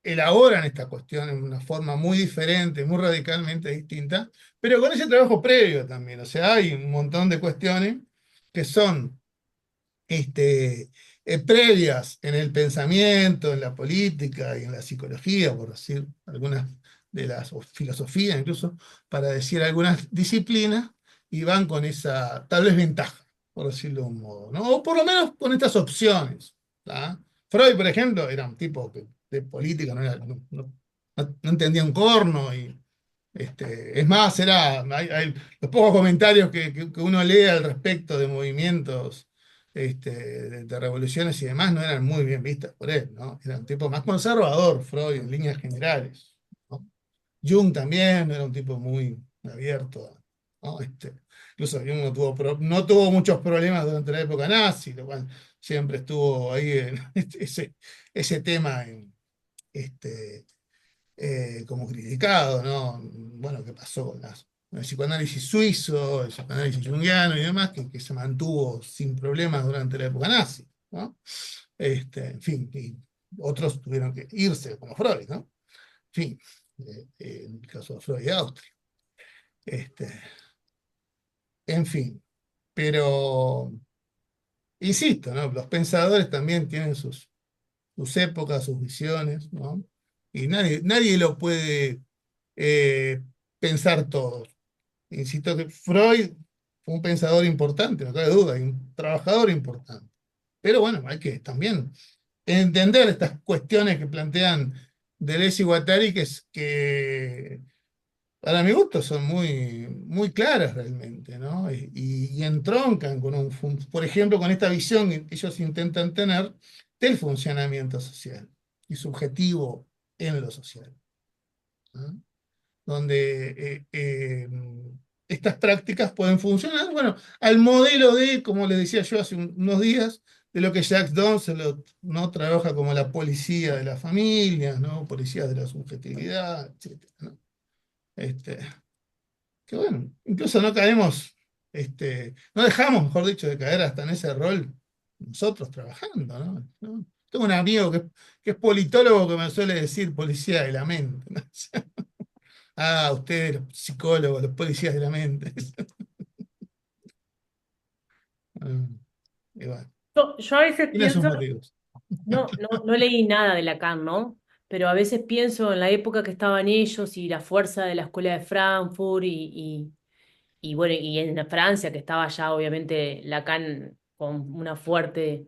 elaboran esta cuestión en una forma muy diferente, muy radicalmente distinta, pero con ese trabajo previo también, o sea, hay un montón de cuestiones que son previas en el pensamiento, en la política y en la psicología, por decir algunas de las, o filosofía incluso, para decir algunas disciplinas, y van con esa tal vez ventaja, por decirlo de un modo, ¿no? O por lo menos con estas opciones. ¿Tá? Freud, por ejemplo, era un tipo que de política no entendía un corno y es más, hay los pocos comentarios que uno lee al respecto de movimientos de revoluciones y demás no eran muy bien vistas por él, ¿no? Era un tipo más conservador, Freud, en líneas generales, ¿no? Jung también no era un tipo muy abierto, ¿no? Incluso Jung no tuvo muchos problemas durante la época nazi, lo cual siempre estuvo ahí en ese tema este, como criticado, ¿no? Bueno, ¿qué pasó con el psicoanálisis suizo, el psicoanálisis junguiano y demás, que se mantuvo sin problemas durante la época nazi, ¿no? En fin, y otros tuvieron que irse, como Freud, ¿no? En fin, en el caso de Freud y Austria. Este, en fin, pero insisto, ¿no? Los pensadores también tienen sus épocas, sus visiones, ¿no? Y nadie lo puede eh, pensar todo. Insisto que Freud fue un pensador importante, no cabe duda, y un trabajador importante. Pero bueno, hay que también entender estas cuestiones que plantean Deleuze y Guattari, que para mi gusto son muy claras realmente, ¿no? Y entroncan con por ejemplo, con esta visión que ellos intentan tener del funcionamiento social y subjetivo en lo social, ¿no? Donde estas prácticas pueden funcionar, bueno, al modelo de, como les decía yo hace unos días, de lo que Jacques Donzelot, ¿no? Trabaja como la policía de las familias, ¿no? Policía de la subjetividad, etcétera, ¿no? Este, que bueno, incluso no caemos, no dejamos, mejor dicho, de caer hasta en ese rol nosotros trabajando, ¿no? ¿No? Tengo un amigo que es politólogo que me suele decir policía de la mente, ¿no? Ah, ustedes, los psicólogos, los policías de la mente. Y bueno, Yo a veces tiene sus pienso, motivos. no leí nada de Lacan, ¿no? Pero a veces pienso en la época que estaban ellos y la fuerza de la escuela de Frankfurt y bueno, y en Francia, que estaba ya obviamente Lacan con una fuerte,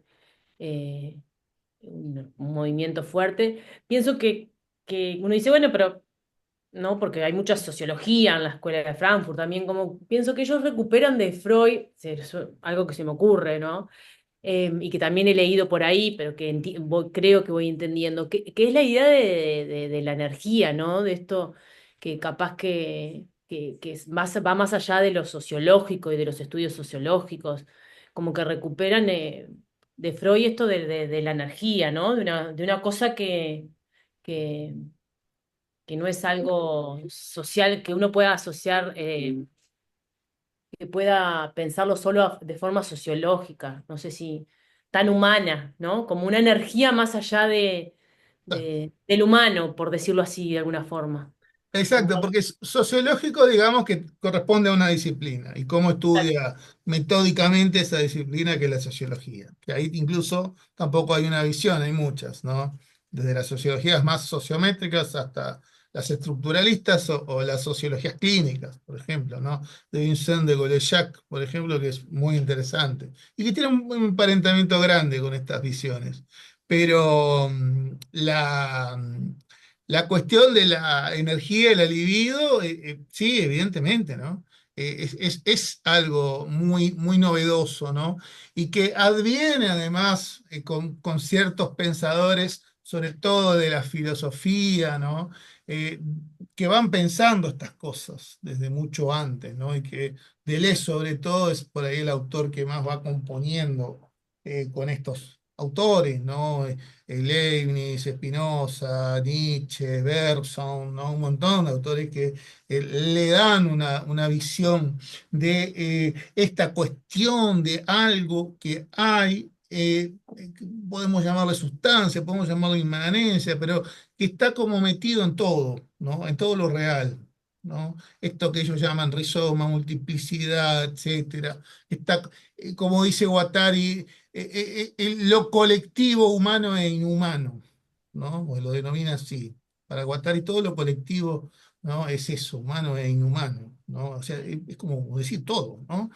eh, un movimiento fuerte. Pienso que uno dice, bueno, pero no, porque hay mucha sociología en la escuela de Frankfurt también, como pienso que ellos recuperan de Freud, algo que se me ocurre, ¿no? Y que también he leído por ahí, pero que creo que voy entendiendo, que es la idea de la energía, ¿no? De esto que capaz que va más allá de lo sociológico y de los estudios sociológicos, como que recuperan de Freud esto de la energía, ¿no? De una cosa que, que no es algo social, que uno pueda asociar. Que pueda pensarlo solo de forma sociológica, no sé si tan humana, ¿no? Como una energía más allá del humano, por decirlo así de alguna forma. Exacto, porque es sociológico, digamos, que corresponde a una disciplina y cómo estudia metódicamente esa disciplina que es la sociología. Que ahí incluso tampoco hay una visión, hay muchas, ¿no? Desde las sociologías más sociométricas hasta las estructuralistas o las sociologías clínicas, por ejemplo, ¿no? De Vincent de Golejac, por ejemplo, que es muy interesante y que tiene un emparentamiento grande con estas visiones. Pero la cuestión de la energía y la libido, sí, evidentemente, ¿no? es algo muy, muy novedoso, ¿no? Y que adviene además con ciertos pensadores, sobre todo de la filosofía, ¿no? Eh, que van pensando estas cosas desde mucho antes, ¿no? Y que Deleuze sobre todo es por ahí el autor que más va componiendo con estos autores, ¿no? Leibniz, Spinoza, Nietzsche, Bergson, ¿no? Un montón de autores que le dan una visión de esta cuestión de algo que hay, podemos llamarle sustancia, podemos llamarlo inmanencia, pero que está como metido en todo, ¿no? En todo lo real, ¿no? Esto que ellos llaman rizoma, multiplicidad, etcétera. Está, como dice Guattari, lo colectivo humano e inhumano, ¿no? O lo denomina así. Para Guattari todo lo colectivo, ¿no? Es eso, humano e inhumano, ¿no? O sea, es como decir todo, ¿no?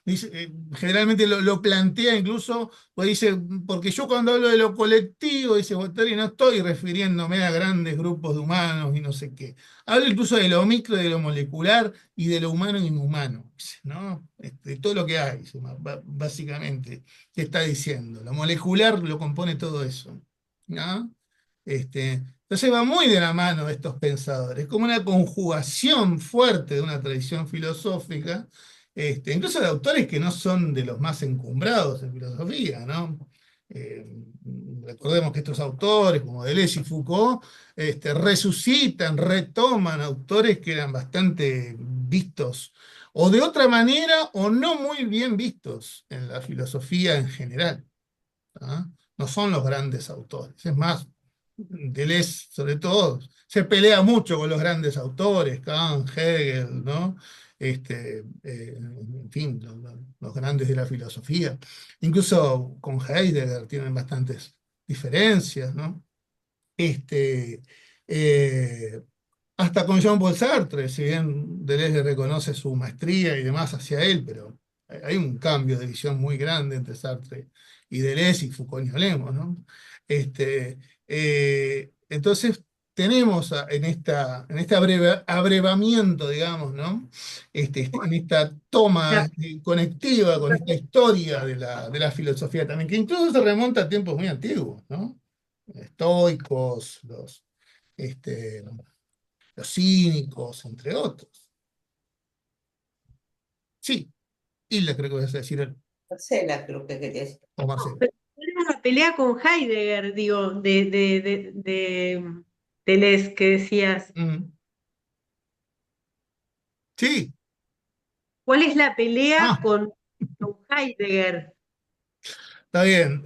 Dice, generalmente lo plantea incluso, pues dice, porque yo cuando hablo de lo colectivo, dice Guattari, no estoy refiriéndome a grandes grupos de humanos y no sé qué. Hablo incluso de lo micro, de lo molecular y de lo humano e inhumano, ¿no? De todo lo que hay, básicamente, que está diciendo. Lo molecular lo compone todo eso, ¿no? Entonces va muy de la mano de estos pensadores, como una conjugación fuerte de una tradición filosófica, incluso de autores que no son de los más encumbrados en filosofía, ¿no? Eh, Recordemos que estos autores, como Deleuze y Foucault, resucitan, retoman autores que eran bastante vistos, o de otra manera, o no muy bien vistos en la filosofía en general. ¿Ah? No son los grandes autores. Es más, Deleuze, sobre todo, se pelea mucho con los grandes autores, Kant, Hegel, ¿no? En fin, los grandes de la filosofía. Incluso con Heidegger tienen bastantes diferencias, ¿no? Este, eh, Hasta con Jean-Paul Sartre, si bien Deleuze le reconoce su maestría y demás hacia él, pero hay un cambio de visión muy grande entre Sartre y Deleuze y Foucault ni hablemos, ¿no? Entonces tenemos en este abrevamiento, digamos, ¿no? En esta toma conectiva con esta historia de la filosofía también, que incluso se remonta a tiempos muy antiguos, ¿no? Estoicos, este, los cínicos, entre otros. Sí, Hilda creo que vas a decir, Marcela, creo que quería decir. o Marcelo. Pero tenemos la pelea con Heidegger, digo, de Deleuze que decías. Mm. Sí, ¿Cuál es la pelea ah, con Heidegger? está bien.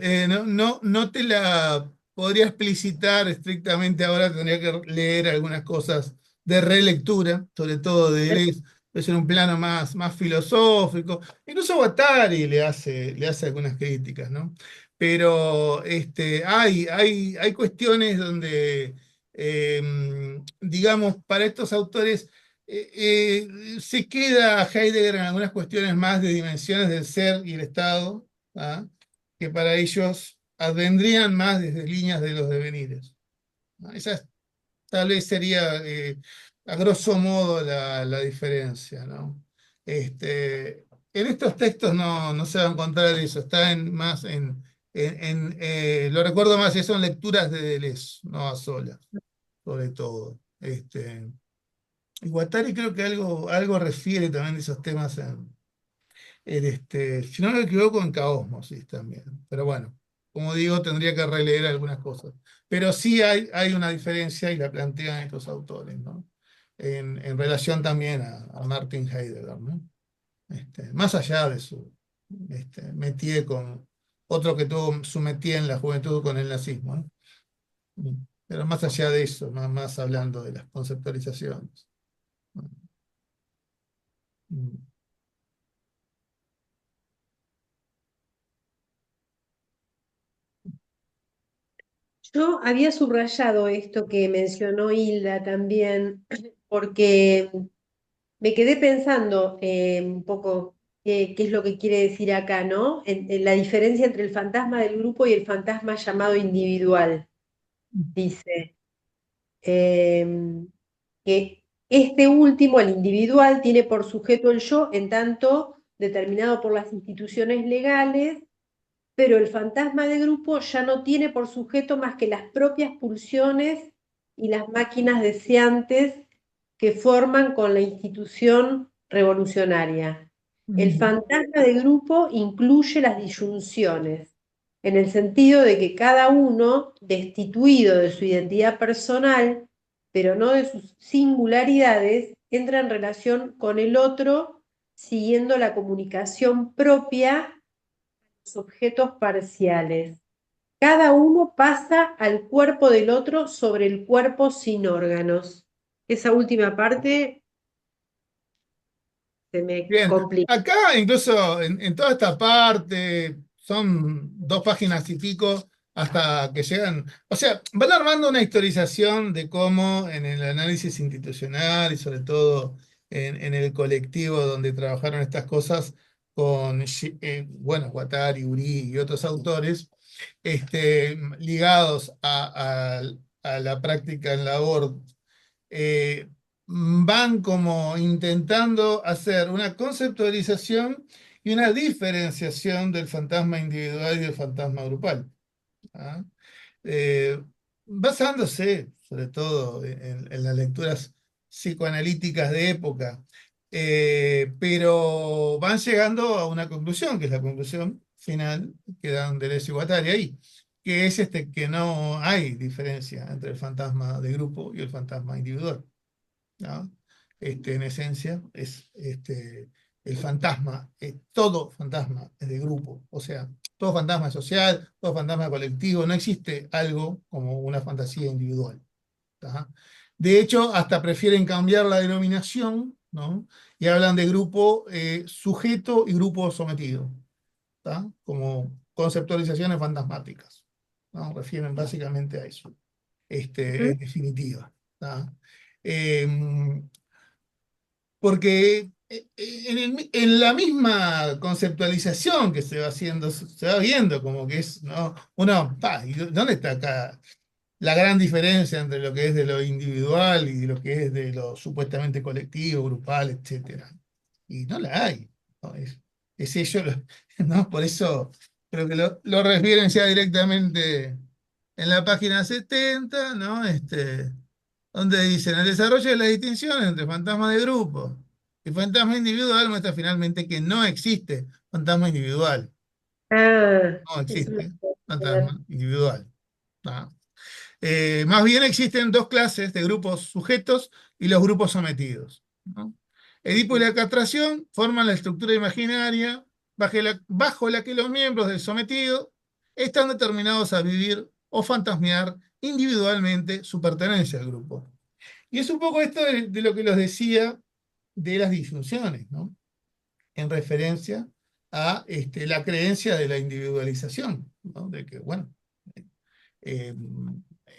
No te la podría explicitar estrictamente ahora, tendría que leer algunas cosas de relectura, sobre todo de Deleuze, es en un plano más filosófico. Incluso Guattari le hace algunas críticas, ¿no? Pero hay cuestiones donde, digamos, para estos autores se queda Heidegger en algunas cuestiones más de dimensiones del ser y el Estado, ¿ah? Que para ellos advendrían más desde líneas de los devenires, ¿no? Esa tal vez sería, a grosso modo, la diferencia, ¿no? En estos textos no se va a encontrar eso, está más lo recuerdo más, son lecturas de Deleuze, no a solas, sobre todo. Y Guattari creo que algo refiere también de esos temas si no me equivoco, en Caosmosis también. Pero bueno, como digo, tendría que releer algunas cosas. Pero sí hay una diferencia y la plantean estos autores, ¿no? En relación también a Martin Heidegger, ¿no? Más allá de su métier con otro que tuvo su métier en la juventud con el nazismo, ¿no? Pero más allá de eso, más hablando de las conceptualizaciones. Mm. Yo había subrayado esto que mencionó Hilda también, porque me quedé pensando un poco qué es lo que quiere decir acá, ¿no? En la diferencia entre el fantasma del grupo y el fantasma llamado individual, dice. Que Este último, el individual, tiene por sujeto el yo, en tanto determinado por las instituciones legales, pero el fantasma de grupo ya no tiene por sujeto más que las propias pulsiones y las máquinas deseantes que forman con la institución revolucionaria. El fantasma de grupo incluye las disyunciones, en el sentido de que cada uno, destituido de su identidad personal, pero no de sus singularidades, entra en relación con el otro siguiendo la comunicación propia de los objetos parciales. Cada uno pasa al cuerpo del otro sobre el cuerpo sin órganos. Esa última parte se me Bien, complica. acá incluso en toda esta parte son 2 páginas y pico hasta que llegan, o sea, van armando una historización de cómo en el análisis institucional y sobre todo en el colectivo donde trabajaron estas cosas con, bueno, Guattari, Uri y otros autores, ligados a la práctica en labor, van como intentando hacer una conceptualización y una diferenciación del fantasma individual y del fantasma grupal. ¿Ah? Eh, Basándose sobre todo en las lecturas psicoanalíticas de época, pero van llegando a una conclusión, que es la conclusión final que dan Deleuze y Guattari ahí, que es que no hay diferencia entre el fantasma de grupo y el fantasma individual. ¿No? En esencia, es el fantasma, todo fantasma es de grupo, o sea, todo fantasma es social, todo fantasma es colectivo, no existe algo como una fantasía individual. ¿Tá? De hecho, hasta prefieren cambiar la denominación, ¿no? Y hablan de grupo sujeto y grupo sometido, ¿tá? Como conceptualizaciones fantasmáticas, ¿no? Refieren básicamente a eso, Ujú. en definitiva. ¿Tá? Porque en la misma conceptualización que se va haciendo, se va viendo como que es, ¿no? Uno, ¿y dónde está acá la gran diferencia entre lo que es de lo individual y lo que es de lo supuestamente colectivo, grupal, etcétera? Y no la hay, ¿no? Es ello, ¿no? Por eso creo que lo refieren ya directamente en la página 70, ¿no? Donde dicen, el desarrollo de la distinción entre fantasma de grupo y fantasma individual muestra finalmente que no existe fantasma individual, Ah, no eso lo existe puedo ver. fantasma individual. ¿No? Más bien existen 2 clases de grupos sujetos y los grupos sometidos. ¿No? Edipo y la castración forman la estructura imaginaria bajo la que los miembros del sometido están determinados a vivir o fantasmear individualmente su pertenencia al grupo. Y es un poco esto de lo que los decía de las disfunciones, ¿no? En referencia a la creencia de la individualización, ¿no? De que, bueno, eh,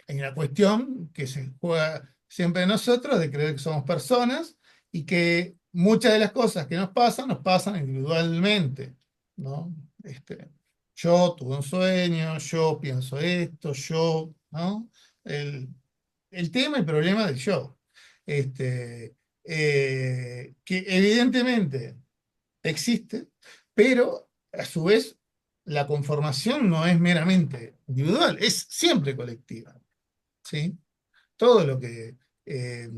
hay una cuestión que se juega siempre en nosotros, de creer que somos personas y que muchas de las cosas que nos pasan individualmente, ¿no? Yo tuve un sueño, yo pienso esto, yo, ¿no? El, el tema y problema del yo. Que evidentemente existe, pero a su vez la conformación no es meramente individual, es siempre colectiva. ¿Sí? Todo lo que eh,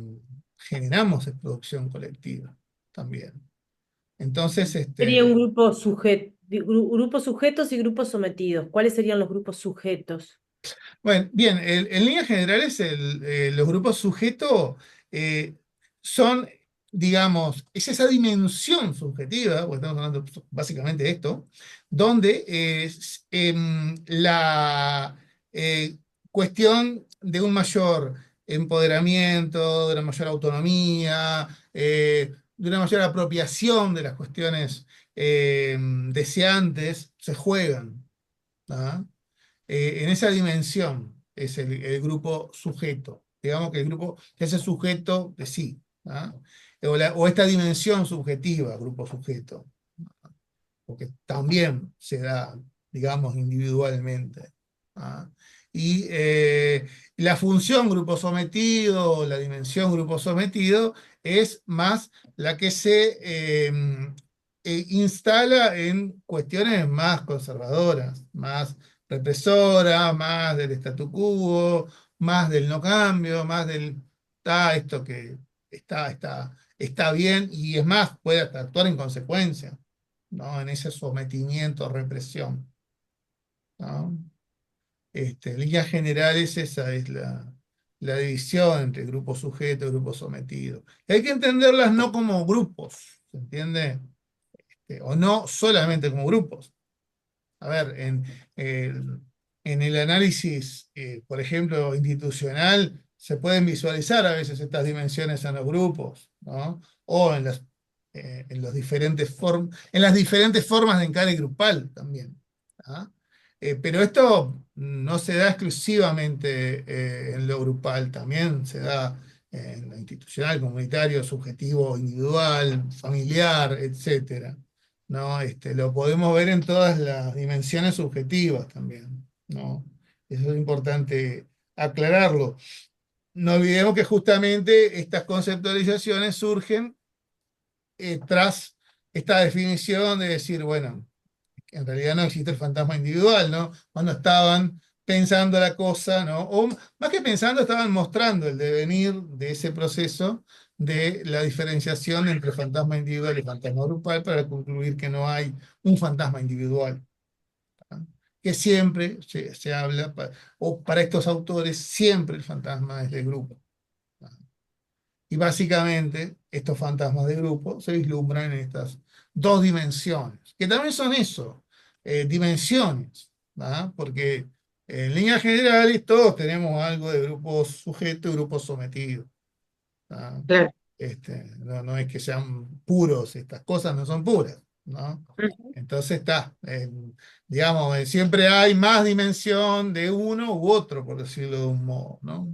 generamos es producción colectiva también. Entonces, Sería un grupo grupos sujetos y grupos sometidos. ¿Cuáles serían los grupos sujetos? bueno, bien, en líneas generales los grupos sujeto eh, son, digamos, es esa dimensión subjetiva, porque estamos hablando básicamente de esto, donde la cuestión de un mayor empoderamiento, de una mayor autonomía, de una mayor apropiación de las cuestiones deseantes, se juegan. ¿Ah? En esa dimensión es el grupo sujeto. Digamos que el grupo que es el sujeto de sí. ¿Ah? O esta dimensión subjetiva, grupo sujeto, porque también se da, digamos, individualmente. ¿Ah? Y la función grupo sometido, la dimensión grupo sometido, es más la que se instala en cuestiones más conservadoras, más represoras, más del statu quo, más del no cambio, más del, esto que está bien, y es más, puede hasta actuar en consecuencia, ¿no? En ese sometimiento, represión, ¿no? En líneas generales, esa es la división entre grupo sujeto y grupo sometido. Y hay que entenderlas no como grupos, ¿se entiende? O no solamente como grupos. A ver, en el análisis, por ejemplo, institucional, se pueden visualizar a veces estas dimensiones en los grupos, ¿no? O en en las diferentes formas de encare grupal también. ¿Ah? Pero esto no se da exclusivamente en lo grupal, también se da en lo institucional, comunitario, subjetivo, individual, familiar, etcétera, ¿no? Lo podemos ver en todas las dimensiones subjetivas también, ¿no? Eso es importante aclararlo. No olvidemos que justamente estas conceptualizaciones surgen tras esta definición de decir, bueno, en realidad no existe el fantasma individual, ¿no? Cuando estaban pensando la cosa, ¿no? O más que pensando, estaban mostrando el devenir de ese proceso de la diferenciación entre fantasma individual y fantasma grupal para concluir que no hay un fantasma individual, ¿no? Que siempre se habla, o para estos autores, siempre el fantasma es de grupo, ¿no? Y básicamente estos fantasmas de grupo se vislumbran en estas dos dimensiones, que también son eso, dimensiones, ¿verdad? Porque en líneas generales todos tenemos algo de grupo sujeto y grupo sometido, ¿verdad? Claro. No es que sean puros, estas cosas no son puras, ¿no? Ujú. Entonces digamos, siempre hay más dimensión de uno u otro, por decirlo de un modo, ¿no?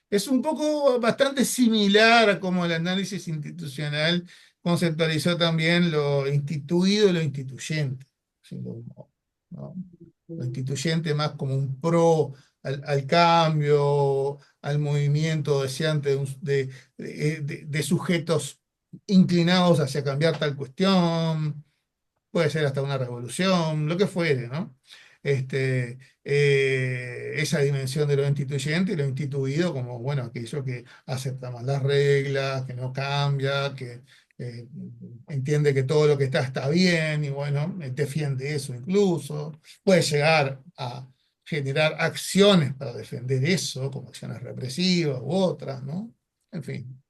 Es un poco bastante similar a cómo el análisis institucional conceptualizó también lo instituido y lo instituyente, sin duda, ¿no? Lo instituyente más como un pro al cambio, al movimiento deseante de sujetos inclinados hacia cambiar tal cuestión, puede ser hasta una revolución, lo que fuere, ¿no? Esa dimensión de lo instituyente y lo instituido como, bueno, aquello que acepta más las reglas, que no cambia, que eh, entiende que todo lo que está bien y, bueno, defiende eso incluso. Puede llegar a generar acciones para defender eso, como acciones represivas u otras, ¿no? En fin.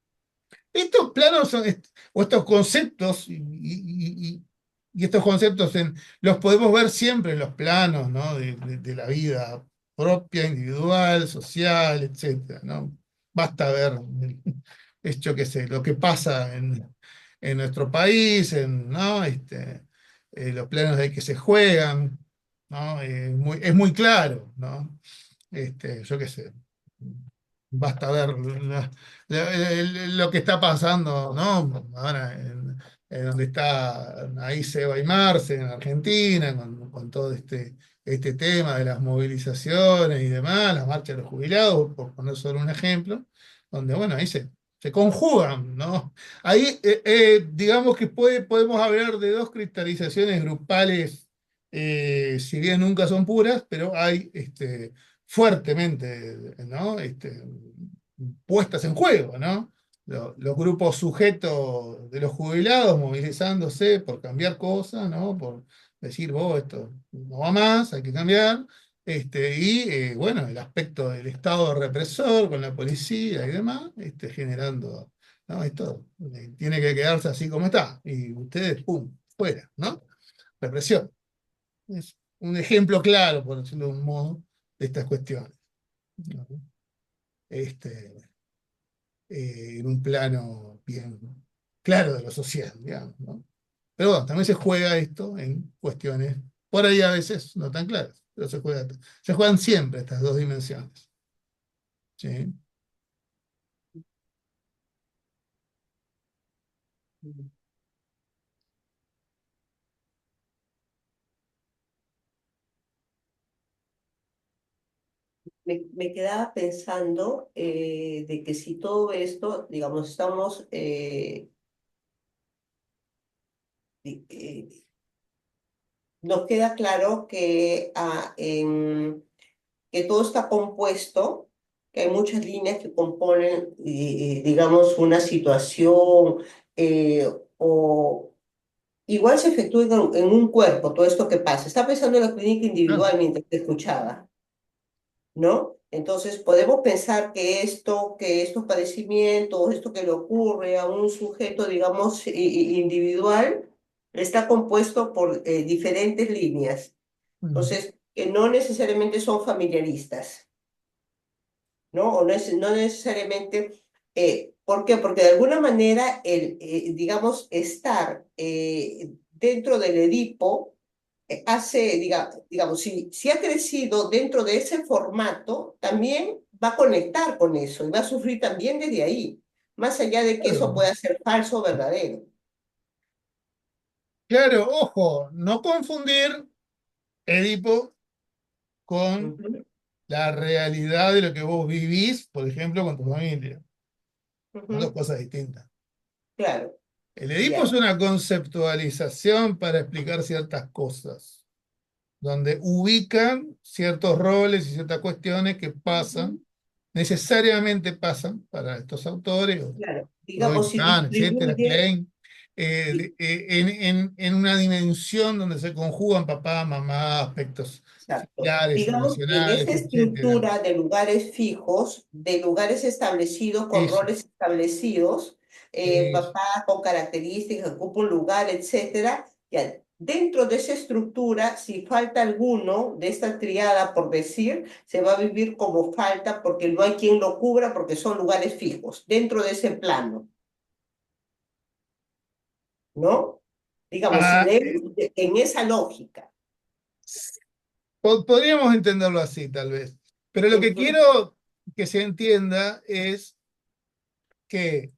Estos planos o estos conceptos y estos conceptos los podemos ver siempre en los planos, ¿no? De la vida propia, individual, social, etcétera, ¿no? Basta ver, yo qué sé, lo que pasa en nuestro país, ¿no? Los planos de que se juegan, ¿no? Es muy claro, ¿no? Yo qué sé, basta ver lo que está pasando, ¿no? Ahora en donde está ahí Seba y Marce, en Argentina, con todo este tema de las movilizaciones y demás, las marchas de los jubilados, por poner solo un ejemplo, donde, bueno, ahí se conjugan, ¿no? Ahí, digamos que podemos hablar de dos cristalizaciones grupales, si bien nunca son puras, pero hay fuertemente, ¿no? Puestas en juego, ¿no? Los grupos sujetos de los jubilados movilizándose por cambiar cosas, ¿no? Por decir, vos, esto no va más, hay que cambiar. Bueno, el aspecto del Estado represor con la policía y demás, generando, ¿no? Esto tiene que quedarse así como está. Y ustedes, pum, fuera, ¿no? Represión. Es un ejemplo claro, por decirlo de un modo, de estas cuestiones, ¿no? este, en un plano bien claro de lo social, digamos, ¿no? Pero bueno, también se juega esto en cuestiones, por ahí a veces no tan claras, pero se juegan siempre estas dos dimensiones, ¿sí? me quedaba pensando de que si todo esto, digamos, estamos, nos queda claro que, que todo está compuesto, que hay muchas líneas que componen, digamos, una situación, eh, o igual se efectúa en un cuerpo todo esto que pasa. Está pensando en la clínica Ah, individual mientras te escuchaba, ¿no? Entonces podemos pensar que estos padecimientos, esto que le ocurre a un sujeto, digamos, individual, está compuesto por diferentes líneas. mm, Entonces, que no necesariamente son familiaristas, ¿no? O no necesariamente, ¿por qué? Porque de alguna manera digamos, estar dentro del Edipo hace, digamos, si ha crecido dentro de ese formato, también va a conectar con eso y va a sufrir también desde ahí, más allá de que eso claro, pueda ser falso o verdadero. claro, ojo, no confundir Edipo con Ujú, la realidad de lo que vos vivís, por ejemplo, con tu familia. Son dos ujú, cosas distintas. claro, El Edipo es ya, una conceptualización para explicar ciertas cosas, donde ubican ciertos roles y ciertas cuestiones que pasan, necesariamente pasan para estos autores, claro. Freud, Digamos, si Kahn, etcétera, distribuye, Klein, en una dimensión donde se conjugan papá, mamá, aspectos exacto. familiares, Digamos, en relacionales, esa etcétera. estructura de lugares fijos, de lugares establecidos con Eso, roles establecidos, eso. papá con características, ocupa un lugar, etcétera, ya, dentro de esa estructura, si falta alguno de esta triada, por decir, se va a vivir como falta porque no hay quien lo cubra porque son lugares fijos, dentro de ese plano, ¿no? Digamos, si Ah, leemos en esa lógica. podríamos entenderlo así, tal vez. Pero lo que Ujú, quiero que se entienda es que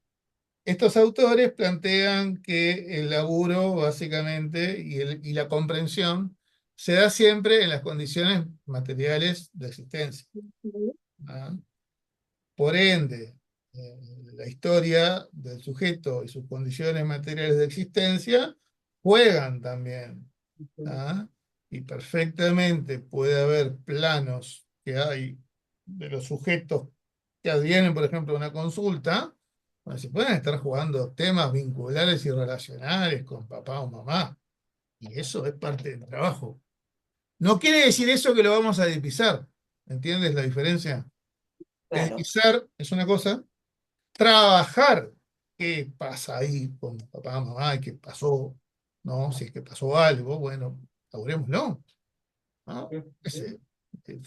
estos autores plantean que el laburo, básicamente, y la comprensión se da siempre en las condiciones materiales de existencia. ujú, ¿Ah? Por ende, la historia del sujeto y sus condiciones materiales de existencia juegan también. ujú. ¿Ah? Y perfectamente puede haber planos que hay de los sujetos que advienen, por ejemplo, a una consulta, donde se pueden estar jugando temas vinculares y relacionales con papá o mamá, y eso es parte del trabajo. No quiere decir eso que lo vamos a dipisar, ¿entiendes la diferencia? Claro. Dipisar es una cosa, trabajar qué pasa ahí con papá, mamá, y qué pasó, ¿no? Si es que pasó algo, bueno, laburémoslo. ¿No? Ujú. Ese, eh,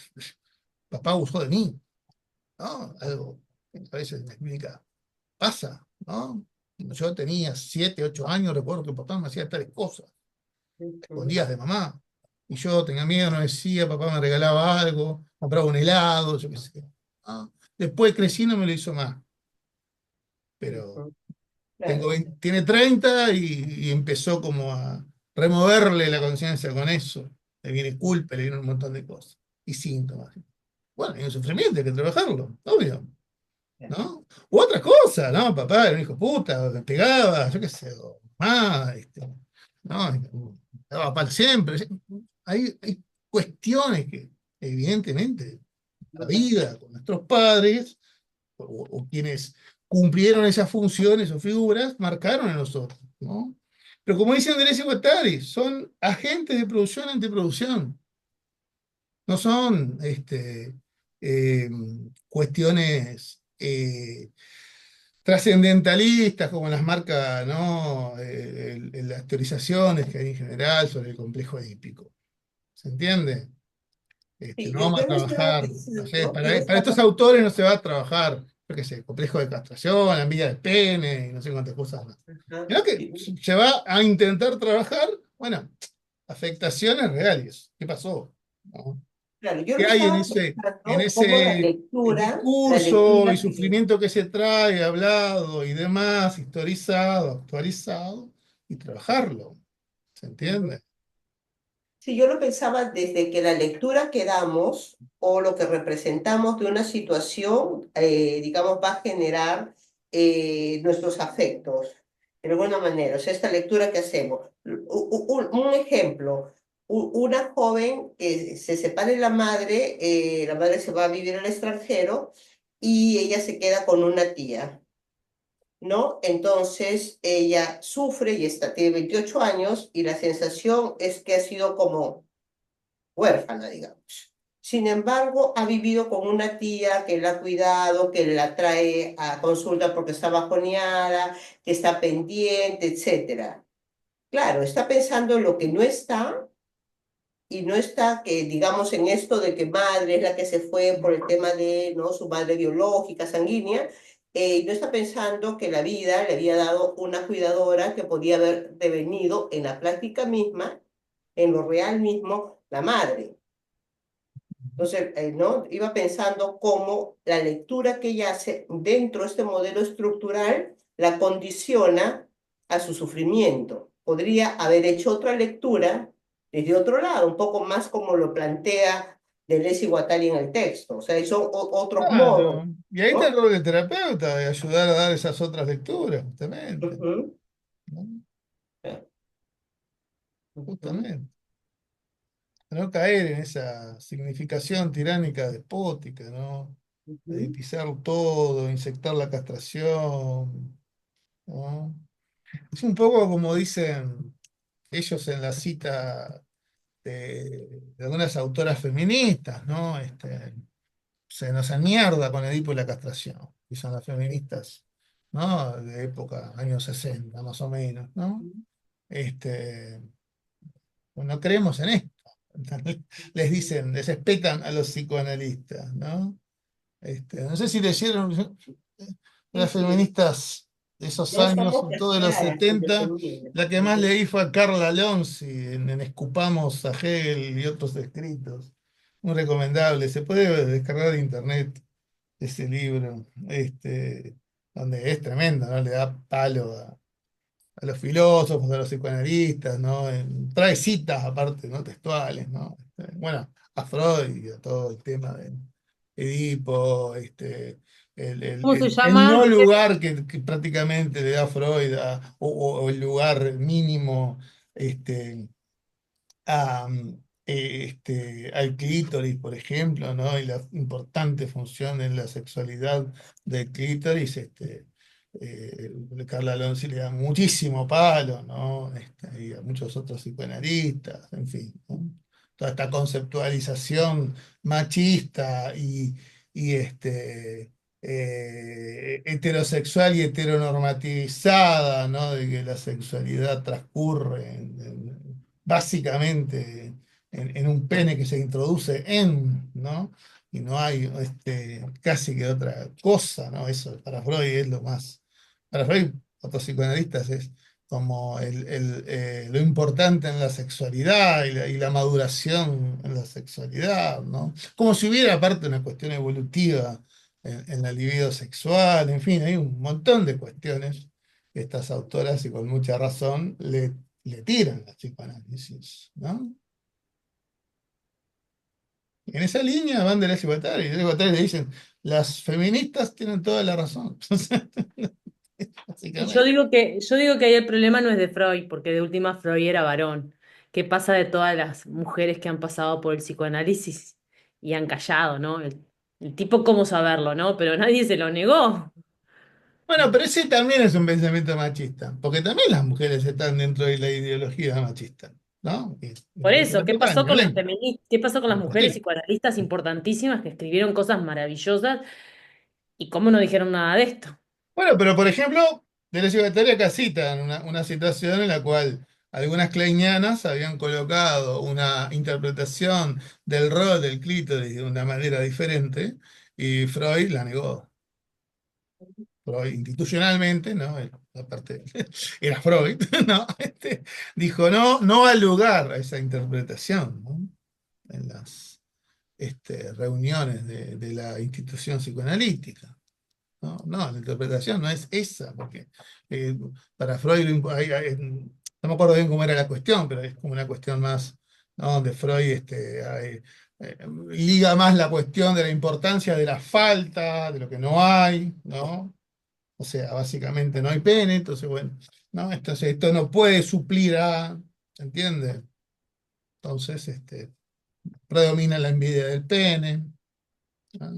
papá abusó de mí, ¿no? Algo que a veces en la clínica pasa, ¿no? Yo tenía 7, 8 años, recuerdo que papá me hacía tales cosas, Ujú, escondidas de mamá. Y yo tenía miedo, no decía, papá me regalaba algo, compraba un helado, yo qué sé. ¿No? Después crecí, no me lo hizo más, pero ujú, claro, tiene 30 y empezó como a removerle la conciencia con eso. Le viene culpa, le viene un montón de cosas y síntomas. Bueno, hay un sufrimiento, hay que trabajarlo, obvio, claro. ¿no? U otra cosa, ¿no? Papá era un hijo puta, me pegaba, yo qué sé, o mamá, ¿no? Me daba pal siempre. Hay cuestiones que, evidentemente, la vida con nuestros padres o quienes cumplieron esas funciones o figuras marcaron a nosotros, ¿no? Pero como dice Andrés Guattari, son agentes de producción antiproducción. No son eh, cuestiones trascendentalistas como las marca, ¿no? Las teorizaciones que hay en general sobre el complejo edípico. ¿Se entiende? Sí, No vamos a yo me estaba trabajar, no sé, pensando en para esta estos autores no se va a trabajar, yo qué sé, complejo de castración, la envidia del pene y no sé cuántas cosas más. ajá, Sino que se va a intentar trabajar, bueno, afectaciones reales. ¿Qué pasó? ¿No? claro, yo ¿Qué lo hay estaba en pensando como ese la discurso y lectura que, sufrimiento que se trae, hablado y demás, historizado, actualizado, y trabajarlo? ¿Se ujú, entiende? Sí, yo lo pensaba desde que la lectura que damos o lo que representamos de una situación, digamos, va a generar nuestros afectos, de alguna manera. O sea, esta lectura que hacemos. Un ejemplo, una joven que se separa de la madre se va a vivir al extranjero y ella se queda con una tía. ¿No? Entonces ella sufre y tiene 28 años y la sensación es que ha sido como huérfana, digamos. Sin embargo, ha vivido con una tía que la ha cuidado, que la trae a consulta porque está bajoneada, que está pendiente, etcétera. Claro, está pensando en lo que no está y no está que, digamos, en esto de que madre es la que se fue por el tema de, ¿no? Su madre biológica, sanguínea, y no está pensando que la vida le había dado una cuidadora que podía haber devenido en la práctica misma, en lo real mismo, la madre. Entonces, ¿no? Iba pensando cómo la lectura que ella hace dentro de este modelo estructural la condiciona a su sufrimiento. Podría haber hecho otra lectura desde otro lado, un poco más como lo plantea Deleuze y Guattari en el texto. O sea, son otros modos, Claro. Y ahí está el ¿no? rol del terapeuta, de ayudar a dar esas otras lecturas, justamente. Ujú, ¿No? ujú, Justamente. No caer en esa significación tiránica despótica, ¿no? De ujú. pisar todo, insectar la castración, ¿no? Es un poco como dicen ellos en la cita de algunas autoras feministas, ¿no? Se nos mierda con Edipo y la castración, que son las feministas, ¿no? De época, años 60 más o menos, ¿no? Este, pues no creemos en esto. Les dicen, les espetan a los psicoanalistas, ¿no? No sé si leyeron Sí, las sí, feministas de esos no años, somos sobre todo de los castradas, se 70. defendía. La que más Ujú, leí fue a Carla Lonzi en Escupamos a Hegel y otros escritos. Muy recomendable. Se puede descargar de internet ese libro, donde es tremendo, ¿no? Le da palo a los filósofos, a los psicoanalistas, ¿no? Trae citas aparte, ¿no? Textuales, ¿no? Bueno, a Freud y a todo el tema de Edipo, ¿Cómo se el llama? no lugar que prácticamente le da Freud o el lugar mínimo este, a, al clítoris, por ejemplo, ¿no? Y la importante función en la sexualidad del clítoris, Carla Alonso le da muchísimo palo, ¿no? Y a muchos otros psicoanalistas, en fin, ¿no? Toda esta conceptualización machista y heterosexual y heteronormativizada, ¿no? De que la sexualidad transcurre básicamente en un pene que se introduce ¿no? Y no hay casi que otra cosa, ¿no? Eso para Freud es lo más. Para Freud, otros psicoanalistas, es como lo importante en la sexualidad y la maduración en la sexualidad, ¿no? Como si hubiera aparte una cuestión evolutiva en la libido sexual, en fin, hay un montón de cuestiones que estas autoras, y con mucha razón, le tiran al psicoanálisis, ¿no? Y en esa línea van de Deleuze y Guattari le dicen, las feministas tienen toda la razón. Y Básicamente. yo digo que ahí el problema no es de Freud, porque de última Freud era varón. ¿Qué pasa de todas las mujeres que han pasado por el psicoanálisis y han callado, ¿no? El tipo, ¿cómo saberlo, no? Pero nadie se lo negó. Bueno, pero ese también es un pensamiento machista, porque también las mujeres están dentro de la ideología machista, ¿no? Y Por no hay que eso, ¿qué tocar pasó ni con las hablar, feministas? ¿Qué pasó con las ni mujeres partir. psicoanalistas importantísimas que escribieron cosas maravillosas y cómo no dijeron nada de esto? Bueno, pero por ejemplo, Deleuze y Guattari acá citan una situación en la cual algunas kleinianas habían colocado una interpretación del rol del clítoris de una manera diferente y Freud la negó. Freud, institucionalmente, ¿no? Aparte, era Freud, ¿no? Dijo, no, no al lugar a esa interpretación, ¿no? En las reuniones de la institución psicoanalítica. No, no, la interpretación no es esa, porque para Freud, no me acuerdo bien cómo era la cuestión, pero es como una cuestión más ¿no? Donde Freud liga más la cuestión de la importancia de la falta, de lo que no hay, ¿no? O sea, básicamente no hay pene, entonces, bueno, ¿no? Entonces, esto no puede suplir a, ¿entiendes? Entonces, predomina la envidia del pene, ¿no?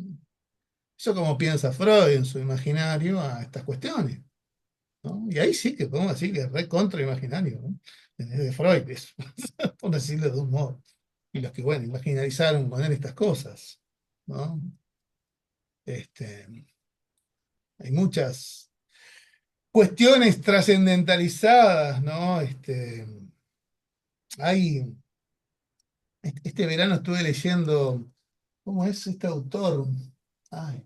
Eso como piensa Freud en su imaginario a estas cuestiones, ¿no? Y ahí sí que podemos decir que es re contra imaginario, ¿no? De Freud, eso, por decirlo de un modo. Y los que, bueno, imaginarizaron con él estas cosas, ¿no? Este, hay muchas cuestiones trascendentalizadas, ¿no? Hay, este verano estuve leyendo, ¿cómo es este autor? Ay,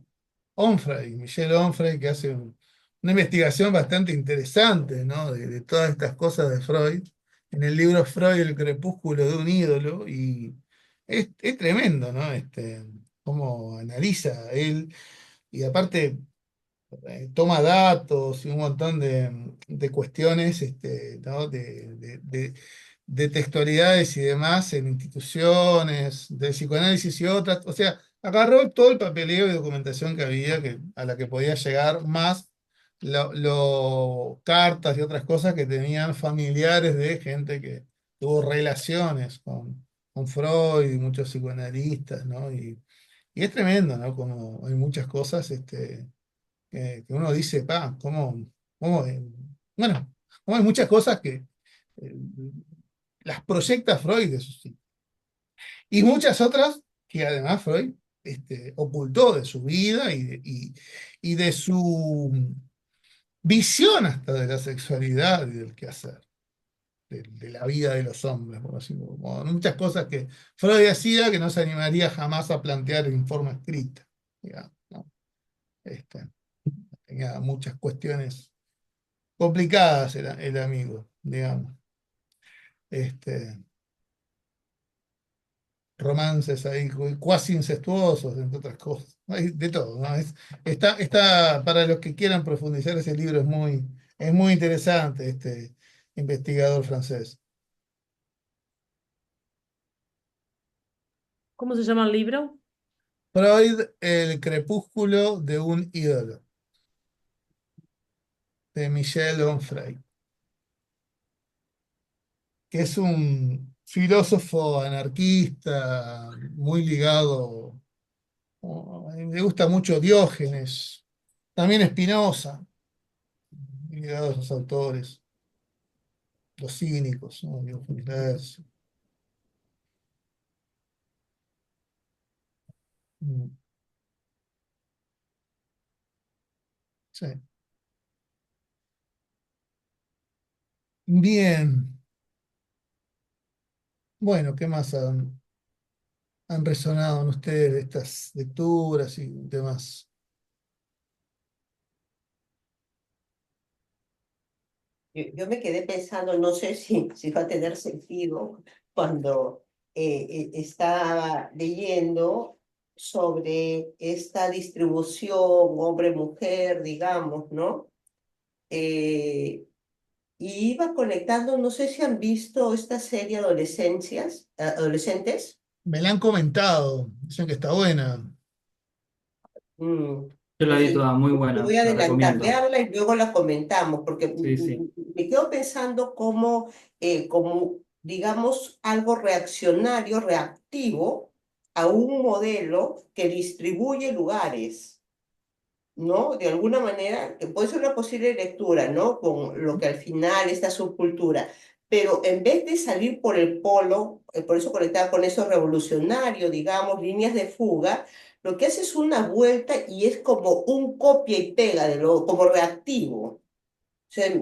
Onfray, Michel Onfray, que hace una investigación bastante interesante, ¿no? De todas estas cosas de Freud, en el libro Freud, El crepúsculo de un ídolo, y es tremendo, ¿no? Cómo analiza él, y aparte toma datos y un montón de cuestiones, ¿no? De textualidades y demás en instituciones, de psicoanálisis y otras. O sea, agarró todo el papeleo y documentación que había, a la que podía llegar, más cartas y otras cosas que tenían familiares de gente que tuvo relaciones con Freud y muchos psicoanalistas, ¿no? Y es tremendo, ¿no? Como hay muchas cosas, que uno dice, pa, cómo, bueno, como hay muchas cosas que eh, las proyecta Freud de sus hijos. Y muchas otras que además Freud ocultó de su vida y de su visión hasta de la sexualidad y del quehacer, de la vida de los hombres, por así decirlo. Como muchas cosas que Freud hacía que no se animaría jamás a plantear en forma escrita, digamos, ¿no? Tenía muchas cuestiones complicadas el amigo, digamos. Este, romances ahí cuasi incestuosos, entre otras cosas. Hay de todo, ¿no? Para los que quieran profundizar, ese libro es muy interesante, este investigador francés. ¿Cómo se llama el libro? Freud, El crepúsculo de un ídolo, de Michel Onfray, que es un filósofo anarquista muy ligado. Me gusta mucho Diógenes, también Spinoza, ligado a esos autores, los cínicos, ¿no? Diógenes. Mm, sí. Bien, bueno, ¿qué más han resonado en ustedes de estas lecturas y demás? Yo me quedé pensando, no sé si va a tener sentido cuando estaba leyendo sobre esta distribución hombre-mujer, digamos, ¿no? Y iba conectando, no sé si han visto esta serie adolescentes. Me la han comentado, dicen que está buena. Mm. Yo la vi Entonces, toda, muy yo buena, voy a la adelantar, recomiendo. veanla y luego la comentamos, porque Sí, sí. me quedo pensando como, digamos, algo reaccionario, reactivo a un modelo que distribuye lugares, ¿no? De alguna manera, que puede ser una posible lectura, ¿no? Con lo que al final esta subcultura. Pero en vez de salir por el polo, por eso conectaba con eso revolucionario, digamos, líneas de fuga, lo que hace es una vuelta y es como un copia y pega como reactivo. O sea,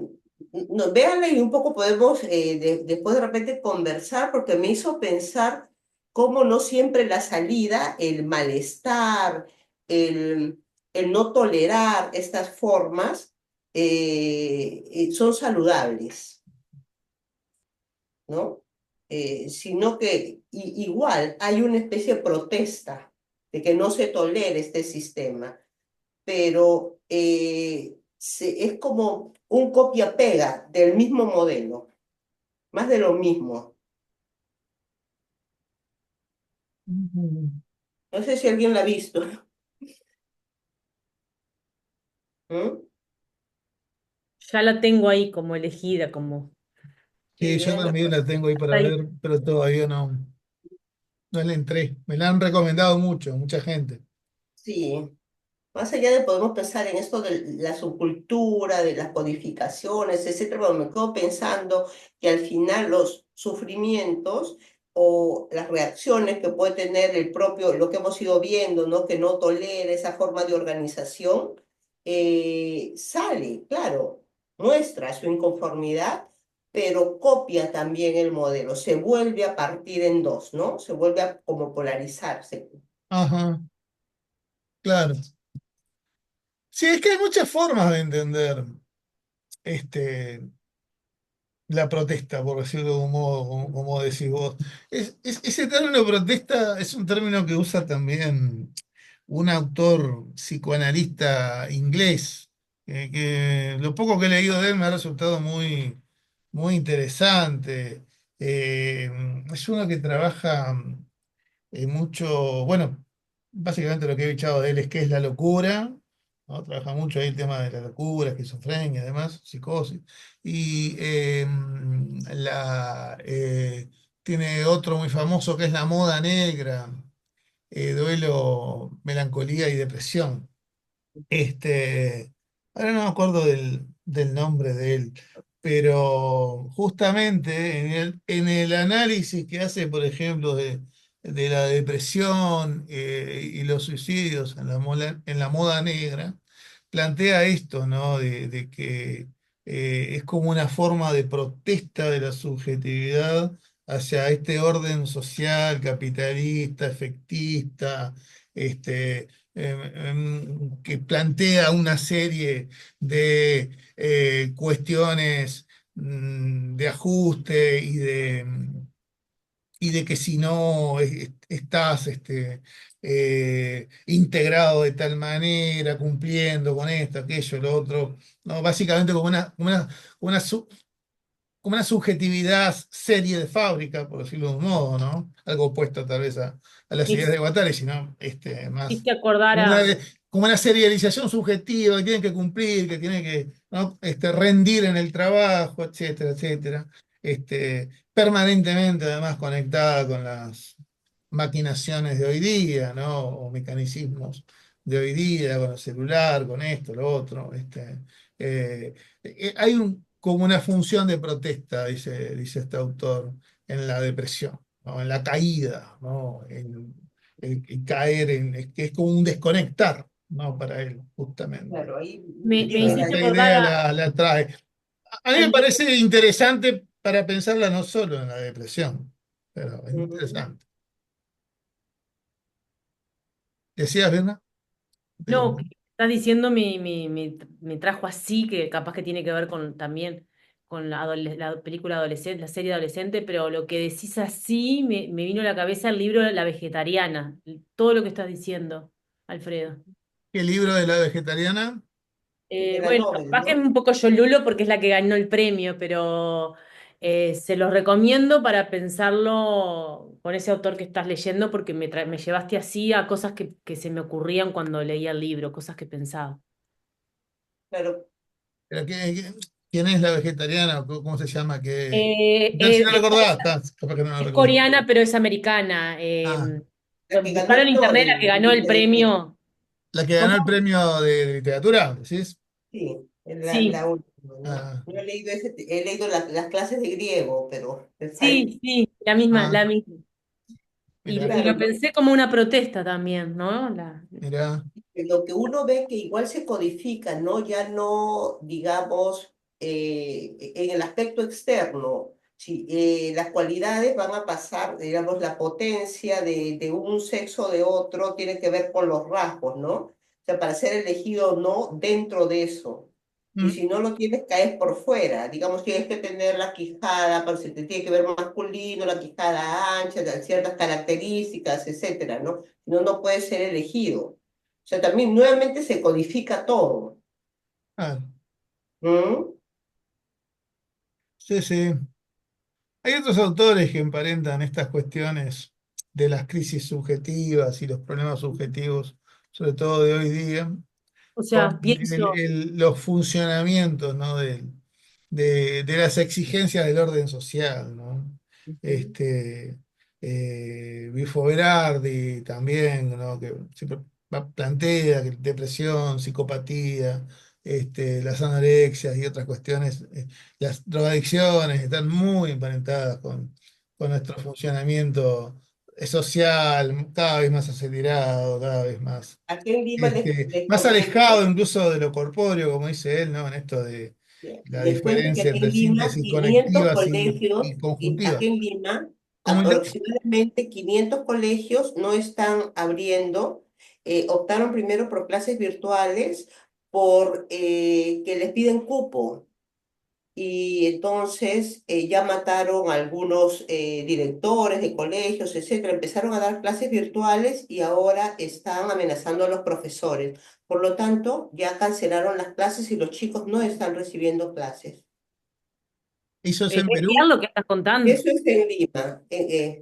no, véanla y un poco podemos después de repente conversar, porque me hizo pensar cómo no siempre la salida, el malestar, el no tolerar estas formas son saludables, ¿no? Sino que igual hay una especie de protesta de que no se tolere este sistema, pero es como un copia-pega del mismo modelo, más de lo mismo. Ujú. No sé si alguien la ha visto. ¿Mm? Ya la tengo ahí como elegida, como Sí, Sí, yo también la tengo ahí para ahí. ver, pero todavía no le entré. Me la han recomendado mucho, mucha gente. sí. Más allá de podemos pensar en esto de la subcultura, de las codificaciones, etcétera, bueno, me quedo pensando que al final los sufrimientos o las reacciones que puede tener el propio, lo que hemos ido viendo, ¿no? Que no tolera esa forma de organización, sale, claro, muestra su inconformidad, pero copia también el modelo, se vuelve a partir en dos, ¿no? Se vuelve a como polarizarse. Ajá, claro. Sí, es que hay muchas formas de entender este, la protesta, por decirlo de un modo, como decís vos. Ese término protesta es un término que usa también un autor psicoanalista inglés, que lo poco que he leído de él me ha resultado muy interesante. Eh, es uno que trabaja mucho, bueno, básicamente lo que he echado de él es qué es la locura, ¿no? Trabaja mucho ahí el tema de la locura, esquizofrenia, además, psicosis. Y tiene otro muy famoso que es la moda negra, duelo, melancolía y depresión. Ahora no me acuerdo del nombre de él, pero justamente en el análisis que hace, por ejemplo, de la depresión y los suicidios en la moda negra, plantea esto, ¿no? De que es como una forma de protesta de la subjetividad hacia este orden social, capitalista, efectista, este, que plantea una serie de cuestiones de ajuste y de que si no estás integrado de tal manera, cumpliendo con esto, aquello, lo otro, ¿no? Básicamente una, su- como una subjetividad serie de fábrica, por decirlo de un modo, ¿no? Algo opuesto tal vez a las Me ideas de Guattari, sino más hiciste acordar como una, a, como una serialización subjetiva que tienen que cumplir, que tienen que, ¿no? Rendir en el trabajo, etcétera, etcétera. Permanentemente además conectada con las maquinaciones de hoy día, ¿no? O mecanicismos de hoy día, con el celular, con esto, lo otro. Hay como una función de protesta, dice este autor, en la depresión, ¿no? En la caída, ¿no? En el caer, que es como un desconectar, ¿no? Para él, justamente. Claro, ahí me llega hiciste Esta acordar idea la trae. A mí me al libro. parece interesante para pensarla no solo en la depresión, pero es mm, interesante. ¿Decías, Berna? Te No, que corté. estás diciendo me trajo así, que capaz que tiene que ver con también con la película adolescente, la serie adolescente, pero lo que decís así me vino a la cabeza el libro La Vegetariana, todo lo que estás diciendo, Alfredo. ¿Qué libro de la vegetariana? de la Bueno, Nobel, capaz que es ¿no? un poco Yolulo porque es la que ganó el premio, pero se los recomiendo para pensarlo con ese autor que estás leyendo porque me llevaste así a cosas que se me ocurrían cuando leía el libro, cosas que pensaba. Claro, ¿Pero quién es la vegetariana? ¿Cómo se llama? Eh, Si no eh, recordás, capaz que no lo es recordás. coreana, pero es americana. Ah, la que ganó Buscaron en el internet la que Nobel ganó el de- premio. la que ganó ¿Cómo? el premio de literatura, ¿decís? sí, Sí, la última, ¿no? Ah, No he leído he leído las clases de griego, pero me falta. sí, sí, la misma, ah, la misma. Y mirá, lo Claro, pensé como una protesta también, ¿no? mirá. lo que uno ve que igual se codifica, ¿no? Ya no, digamos, en el aspecto externo, si, las cualidades van a pasar, digamos, la potencia de un sexo o de otro tiene que ver con los rasgos, ¿no? O sea, para ser elegido o no dentro de eso. Y Mm, si no lo tienes, caes por fuera. Digamos, tienes que tener la quijada, pero si te tiene que ver masculino, la quijada ancha, de ciertas características, etcétera, ¿no? Si no, no puedes ser elegido. O sea, también nuevamente se codifica todo. ah, ¿Mm? sí, sí. Hay otros autores que emparentan estas cuestiones de las crisis subjetivas y los problemas subjetivos, sobre todo de hoy día, O con sea, pienso, los funcionamientos, ¿no? De las exigencias del orden social, ¿no? Ujú. Este, Bifo Berardi también, ¿no? Que siempre plantea que depresión, psicopatía, las anorexias y otras cuestiones, las drogadicciones están muy emparentadas con nuestro funcionamiento social, cada vez más acelerado, cada vez más Aquí en Lima les más alejado comento. incluso de lo corpóreo, como dice él, ¿no? En esto de Bien, la les cuento que diferencia aquí entre en Lima síntesis 500 conectivas y colegios, y aquí conjuntivas. en Lima ¿Cómo Hilda? aproximadamente 500 colegios no están abriendo. Optaron primero por clases virtuales por que les piden cupo. Y entonces ya mataron a algunos directores de colegios, etcétera. Empezaron a dar clases virtuales y ahora están amenazando a los profesores. Por lo tanto, ya cancelaron las clases y los chicos no están recibiendo clases. ¿Hizo eso ¿es en real Perú? lo que estás contando? Eso es en Lima.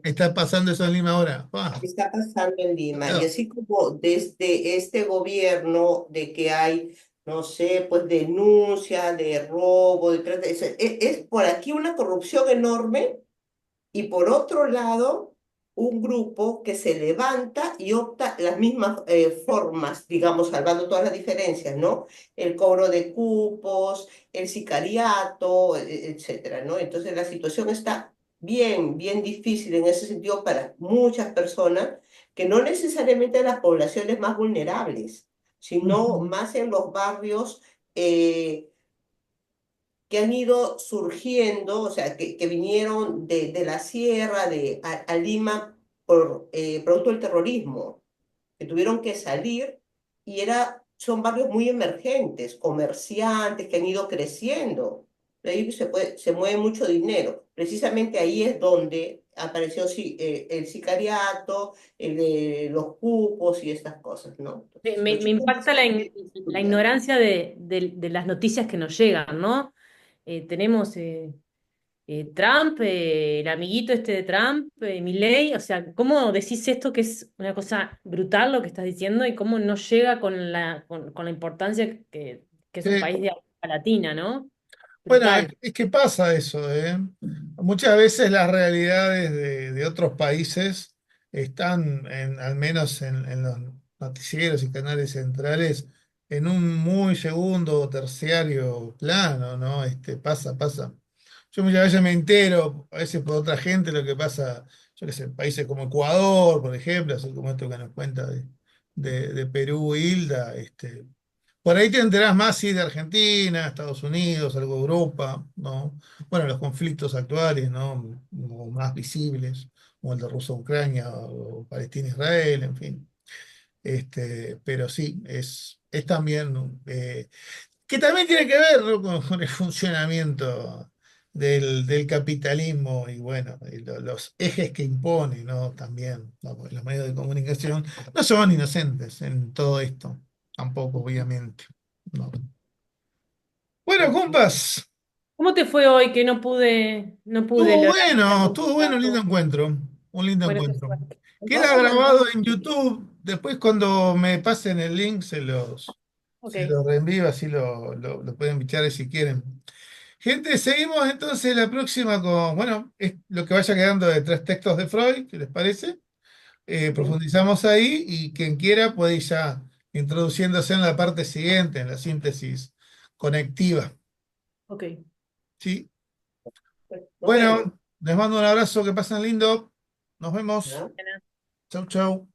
¿Está pasando eso en Lima ahora? Ah, Está pasando en Lima. Y no. así como desde este gobierno de que hay, no sé, pues denuncia de robo, de trata, es por aquí una corrupción enorme. Y por otro lado, un grupo que se levanta y opta las mismas formas, digamos, salvando todas las diferencias, ¿no? El cobro de cupos, el sicariato, etcétera, ¿no? Entonces la situación está bien, bien difícil en ese sentido para muchas personas, que no necesariamente en las poblaciones más vulnerables, sino Ujú. más en los barrios que han ido surgiendo, o sea, que vinieron de la sierra a Lima por producto del terrorismo, que tuvieron que salir y son barrios muy emergentes, comerciantes que han ido creciendo. De ahí se mueve mucho dinero. Precisamente ahí es donde apareció el sicariato, los cupos y estas cosas, ¿no? Me, Entonces, me- los me chicos impacta la estudian. ignorancia de las noticias que nos llegan, ¿no? Tenemos Trump, el amiguito este de Trump, Milei, o sea, ¿cómo decís esto que es una cosa brutal lo que estás diciendo y cómo no llega con la importancia que es un Sí. país de América Latina, ¿no? Bueno, Brutal. es que pasa eso, ¿eh? Muchas veces las realidades de otros países están, al menos en los noticieros y canales centrales, en un muy segundo o terciario plano, ¿no? Pasa. Yo muchas veces me entero, a veces por otra gente, lo que pasa, yo qué sé, en países como Ecuador, por ejemplo, así como esto que nos cuenta de Perú, Hilda, por ahí te enterás más, sí, de Argentina, Estados Unidos, algo de Europa, ¿no? Bueno, los conflictos actuales, ¿no? Como más visibles, como el de Rusia-Ucrania o Palestina-Israel, en fin. Pero sí, es también, ¿no? Que también tiene que ver, ¿no? con el funcionamiento del capitalismo y bueno, y los ejes que impone, ¿no? También, ¿no? Porque los medios de comunicación no son inocentes en todo esto, tampoco, obviamente. ¿No? Bueno, compas, ¿Cómo te fue hoy que no pude leer la estuvo bueno, un lindo computadora? encuentro, un lindo Bueno, qué encuentro. suerte. Queda Entonces, grabado mandamos. en YouTube, después cuando me pasen el link Ok. se los reenvío, así lo pueden bichar si quieren. Gente, seguimos entonces la próxima con, bueno, es lo que vaya quedando de tres textos de Freud, ¿qué les parece? ¿Sí? Profundizamos ahí y quien quiera puede ir ya introduciéndose en la parte siguiente, en la síntesis conectiva, Ok. ¿sí? Pues, nos vemos. Bueno, les mando un abrazo, que pasen lindo. Nos vemos. ¿Ya? Chau, chau.